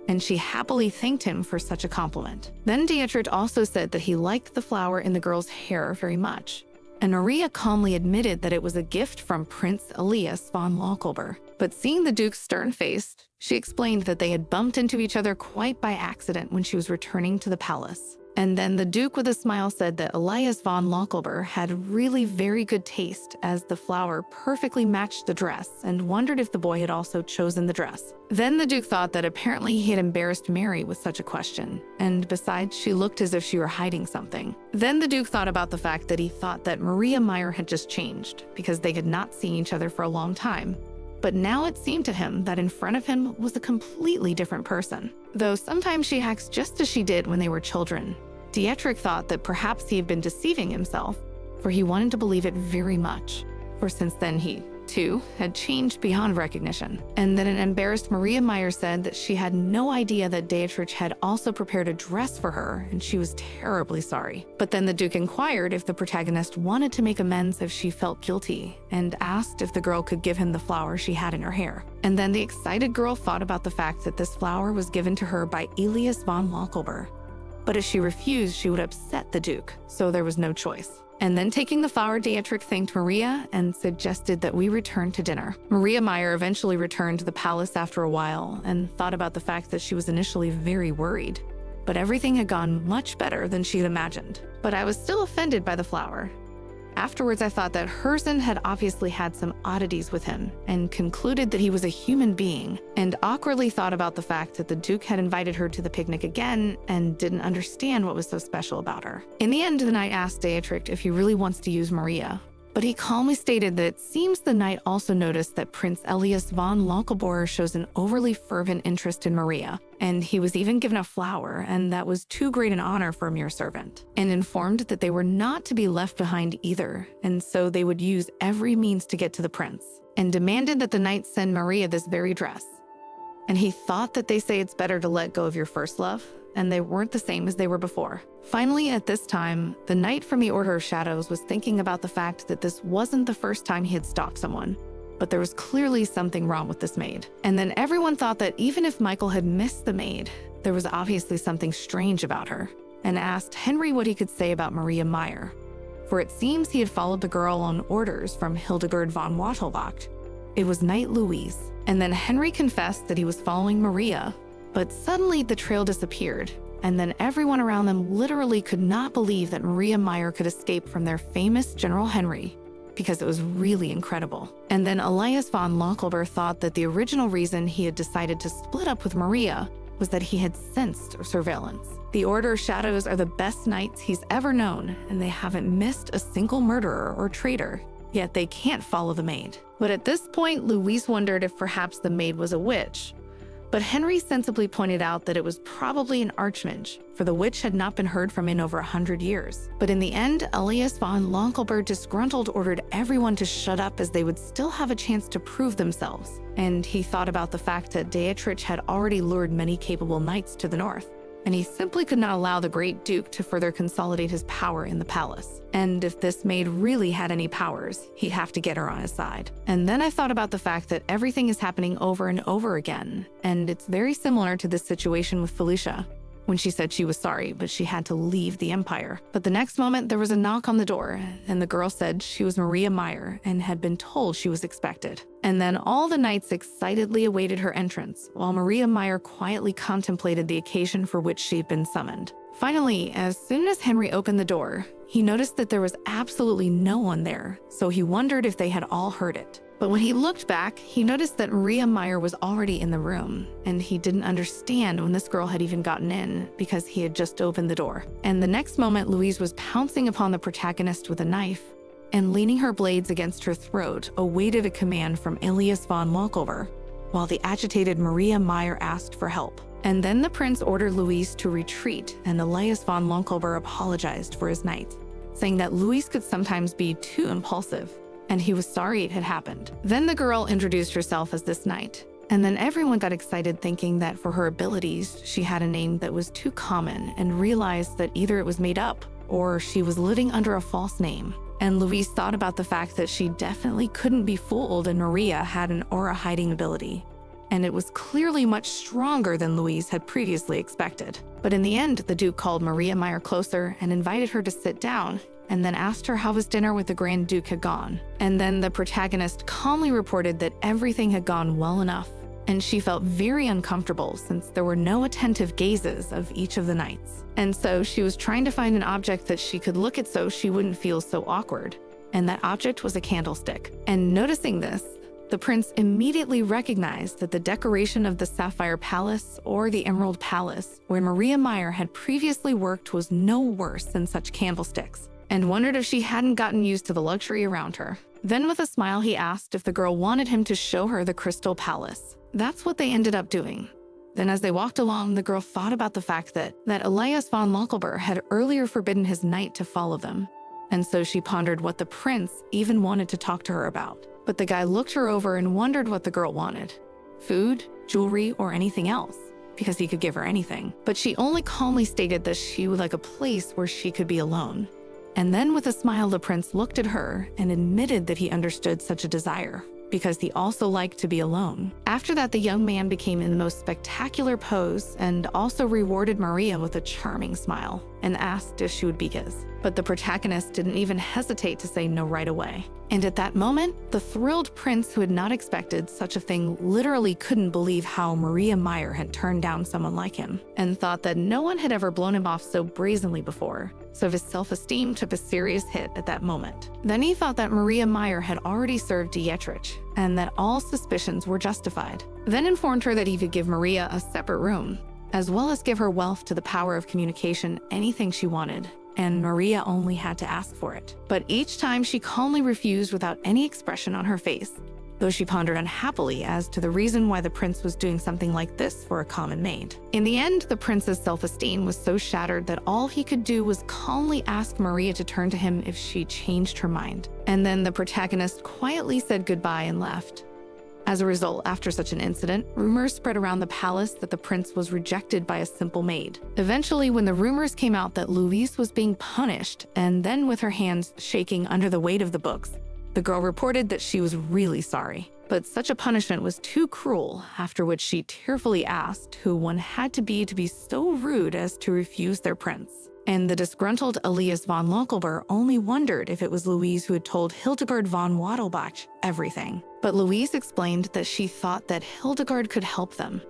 and she happily thanked him for such a compliment. Then Dietrich also said that he liked the flower in the girl's hair very much, and Maria calmly admitted that it was a gift from Prince Elias von Lonkelber. But seeing the Duke's stern face, she explained that they had bumped into each other quite by accident when she was returning to the palace. And then the Duke with a smile said that Elias von Lonkelber had really very good taste, as the flower perfectly matched the dress, and wondered if the boy had also chosen the dress. Then the Duke thought that apparently he had embarrassed Mary with such a question, and besides, she looked as if she were hiding something. Then the Duke thought about the fact that he thought that Maria Meyer had just changed, because they had not seen each other for a long time. But now it seemed to him that in front of him was a completely different person. Though sometimes she acts just as she did when they were children, Dietrich thought that perhaps he had been deceiving himself, for he wanted to believe it very much. For since then he, too, had changed beyond recognition. And then an embarrassed Maria Meyer said that she had no idea that Dietrich had also prepared a dress for her, and she was terribly sorry. But then the Duke inquired if the protagonist wanted to make amends if she felt guilty, and asked if the girl could give him the flower she had in her hair. And then the excited girl thought about the fact that this flower was given to her by Elias von Lonkelber. But if she refused, she would upset the Duke, so there was no choice. And then taking the flower, Dietrich thanked Maria and suggested that we return to dinner. Maria Meyer eventually returned to the palace after a while and thought about the fact that she was initially very worried. But everything had gone much better than she had imagined. But I was still offended by the flower. Afterwards, I thought that Herzen had obviously had some oddities with him and concluded that he was a human being, and awkwardly thought about the fact that the Duke had invited her to the picnic again and didn't understand what was so special about her. In the end, the knight asked Dietrich if he really wants to use Maria, But he calmly stated that it seems the knight also noticed that Prince Elias von Lonkelboer shows an overly fervent interest in Maria, and he was even given a flower, and that was too great an honor for a mere servant, and informed that they were not to be left behind either, and so they would use every means to get to the prince, and demanded that the knight send Maria this very dress. And he thought that they say it's better to let go of your first love, and they weren't the same as they were before. Finally, at this time, the knight from the Order of Shadows was thinking about the fact that this wasn't the first time he had stalked someone, but there was clearly something wrong with this maid. And then everyone thought that even if Michael had missed the maid, there was obviously something strange about her, and asked Henry what he could say about Maria Meyer. For it seems he had followed the girl on orders from Hildegard von Wattelwacht. It was Knight Louise. And then Henry confessed that he was following Maria, but suddenly the trail disappeared, and then everyone around them literally could not believe that Maria Meyer could escape from their famous General Henry, because it was really incredible. And then Elias von Lonkelboer thought that the original reason he had decided to split up with Maria was that he had sensed surveillance. The Order of Shadows are the best knights he's ever known, and they haven't missed a single murderer or traitor, yet they can't follow the maid. But at this point, Louise wondered if perhaps the maid was a witch. But Henry sensibly pointed out that it was probably an archmage, for the witch had not been heard from in over 100 years. But in the end, Elias von Lonkelboer disgruntled ordered everyone to shut up as they would still have a chance to prove themselves. And he thought about the fact that Dietrich had already lured many capable knights to the north, and he simply could not allow the Great Duke to further consolidate his power in the palace. And if this maid really had any powers, he'd have to get her on his side. And then I thought about the fact that everything is happening over and over again, and it's very similar to this situation with Felicia, when she said she was sorry, but she had to leave the Empire. But the next moment, there was a knock on the door, and the girl said she was Maria Meyer and had been told she was expected. And then all the knights excitedly awaited her entrance, while Maria Meyer quietly contemplated the occasion for which she had been summoned. Finally, as soon as Henry opened the door, he noticed that there was absolutely no one there, so he wondered if they had all heard it. But when he looked back, he noticed that Maria Meyer was already in the room, and he didn't understand when this girl had even gotten in because he had just opened the door. And the next moment, Louise was pouncing upon the protagonist with a knife, and leaning her blades against her throat, awaited a command from Elias von Lonkelboer, while the agitated Maria Meyer asked for help. And then the prince ordered Louise to retreat, and Elias von Lonkelboer apologized for his knight, saying that Louise could sometimes be too impulsive, and he was sorry it had happened. Then the girl introduced herself as this knight, and then everyone got excited thinking that for her abilities, she had a name that was too common, and realized that either it was made up or she was living under a false name. And Louise thought about the fact that she definitely couldn't be fooled, and Maria had an aura hiding ability, and it was clearly much stronger than Louise had previously expected. But in the end, the Duke called Maria Meyer closer and invited her to sit down, and then asked her how his dinner with the Grand Duke had gone. And then the protagonist calmly reported that everything had gone well enough, and she felt very uncomfortable since there were no attentive gazes of each of the knights. And so she was trying to find an object that she could look at so she wouldn't feel so awkward, and that object was a candlestick. And noticing this, the prince immediately recognized that the decoration of the Sapphire Palace or the Emerald Palace, where Maria Meyer had previously worked, was no worse than such candlesticks, and wondered if she hadn't gotten used to the luxury around her. Then with a smile, he asked if the girl wanted him to show her the Crystal Palace. That's what they ended up doing. Then as they walked along, the girl thought about the fact that Elias von Lonkelboer had earlier forbidden his knight to follow them, and so she pondered what the prince even wanted to talk to her about. But the guy looked her over and wondered what the girl wanted. Food, jewelry, or anything else, because he could give her anything. But she only calmly stated that she would like a place where she could be alone. And then with a smile, the prince looked at her and admitted that he understood such a desire, because he also liked to be alone. After that, the young man became in the most spectacular pose and also rewarded Maria with a charming smile and asked if she would be his. But the protagonist didn't even hesitate to say no right away. And at that moment, the thrilled prince, who had not expected such a thing, literally couldn't believe how Maria Meyer had turned down someone like him, and thought that no one had ever blown him off so brazenly before. So his self-esteem took a serious hit at that moment. Then he thought that Maria Meyer had already served Dietrich, and that all suspicions were justified. Then informed her that he could give Maria a separate room, as well as give her wealth to the power of communication, anything she wanted, and Maria only had to ask for it. But each time she calmly refused without any expression on her face, though she pondered unhappily as to the reason why the prince was doing something like this for a common maid. In the end, the prince's self-esteem was so shattered that all he could do was calmly ask Maria to turn to him if she changed her mind. And then the protagonist quietly said goodbye and left. As a result, after such an incident, rumors spread around the palace that the prince was rejected by a simple maid. Eventually, when the rumors came out that Louise was being punished, and then with her hands shaking under the weight of the books, the girl reported that she was really sorry. But such a punishment was too cruel, after which she tearfully asked who one had to be so rude as to refuse their prince. And the disgruntled Elias von Lonkelber only wondered if it was Louise who had told Hildegard von Wadelbach everything. But Louise explained that she thought that Hildegard could help them.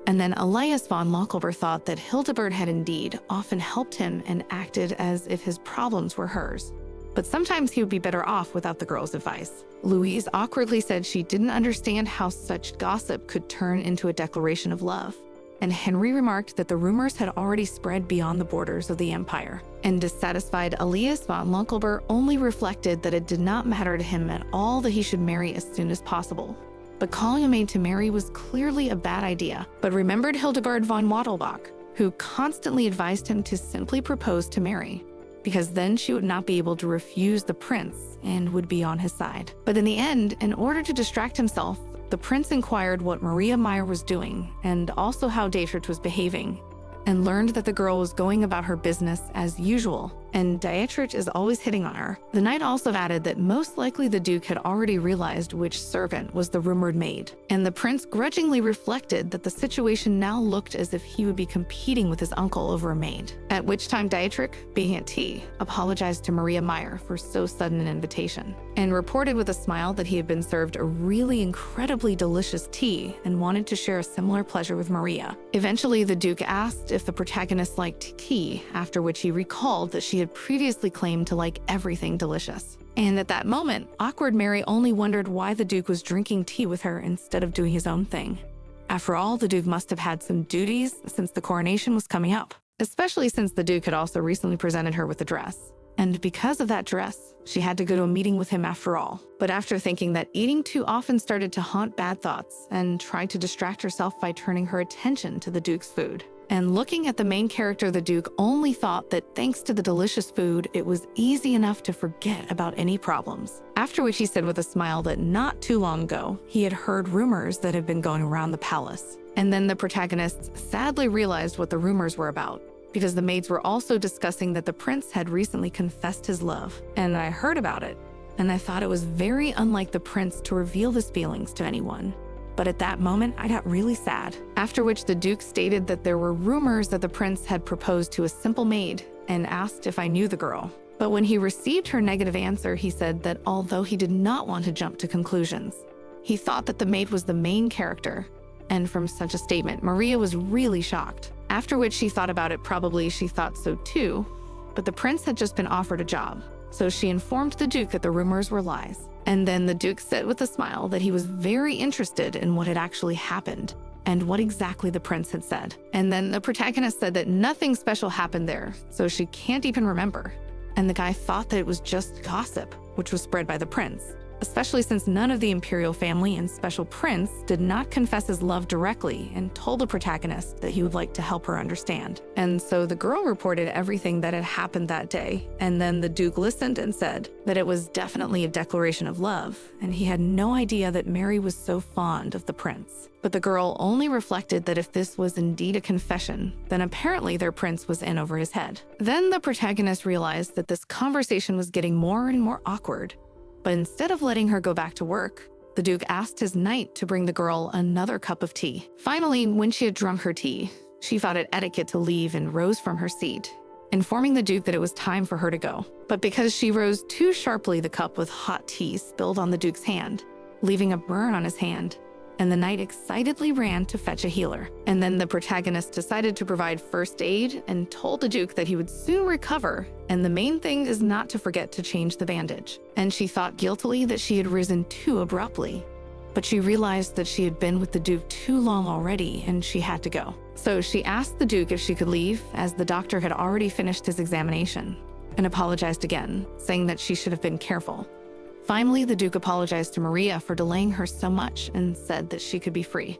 And then Elias von Lonkelber thought that Hildegard had indeed often helped him and acted as if his problems were hers. But sometimes he would be better off without the girl's advice. Louise awkwardly said she didn't understand how such gossip could turn into a declaration of love. And Henry remarked that the rumors had already spread beyond the borders of the empire. And dissatisfied, Elias von Lonkelber only reflected that it did not matter to him at all that he should marry as soon as possible. But calling a maid to marry was clearly a bad idea, but remembered Hildegard von Wadelbach, who constantly advised him to simply propose to Mary, because then she would not be able to refuse the prince and would be on his side. But in the end, in order to distract himself, the prince inquired what Maria Meyer was doing and also how Dietrich was behaving, and learned that the girl was going about her business as usual, and Dietrich is always hitting on her. The knight also added that most likely the Duke had already realized which servant was the rumored maid, and the prince grudgingly reflected that the situation now looked as if he would be competing with his uncle over a maid. At which time Dietrich, being at tea, apologized to Maria Meyer for so sudden an invitation, and reported with a smile that he had been served a really incredibly delicious tea and wanted to share a similar pleasure with Maria. Eventually, the Duke asked if the protagonist liked tea, after which he recalled that she had previously claimed to like everything delicious. And at that moment, awkward Mary only wondered why the Duke was drinking tea with her instead of doing his own thing. After all, the Duke must have had some duties since the coronation was coming up, especially since the Duke had also recently presented her with a dress. And because of that dress, she had to go to a meeting with him after all. But after thinking that eating too often started to haunt bad thoughts, and tried to distract herself by turning her attention to the Duke's food. And looking at the main character, the Duke only thought that thanks to the delicious food, it was easy enough to forget about any problems. After which he said with a smile that not too long ago, he had heard rumors that had been going around the palace. And then the protagonists sadly realized what the rumors were about, because the maids were also discussing that the prince had recently confessed his love. And I heard about it, and I thought it was very unlike the prince to reveal his feelings to anyone. But at that moment, I got really sad. After which the Duke stated that there were rumors that the prince had proposed to a simple maid and asked if I knew the girl. But when he received her negative answer, he said that although he did not want to jump to conclusions, he thought that the maid was the main character. And from such a statement, Maria was really shocked. After which she thought about it, probably she thought so too, but the prince had just been offered a job. So she informed the Duke that the rumors were lies. And then the Duke said with a smile that he was very interested in what had actually happened and what exactly the prince had said. And then the protagonist said that nothing special happened there, so she can't even remember. And the guy thought that it was just gossip, which was spread by the prince, especially since none of the imperial family and special prince did not confess his love directly and told the protagonist that he would like to help her understand. And so the girl reported everything that had happened that day, and then the Duke listened and said that it was definitely a declaration of love, and he had no idea that Mary was so fond of the prince. But the girl only reflected that if this was indeed a confession, then apparently their prince was in over his head. Then the protagonist realized that this conversation was getting more and more awkward. But instead of letting her go back to work, the Duke asked his knight to bring the girl another cup of tea. Finally, when she had drunk her tea, she thought it etiquette to leave and rose from her seat, informing the Duke that it was time for her to go. But because she rose too sharply, the cup with hot tea spilled on the Duke's hand, leaving a burn on his hand, and the knight excitedly ran to fetch a healer. And then the protagonist decided to provide first aid and told the Duke that he would soon recover, and the main thing is not to forget to change the bandage. And she thought guiltily that she had risen too abruptly, but she realized that she had been with the Duke too long already and she had to go. So she asked the Duke if she could leave, as the doctor had already finished his examination. and apologized again, saying that she should have been careful. Finally, the Duke apologized to Maria for delaying her so much and said that she could be free.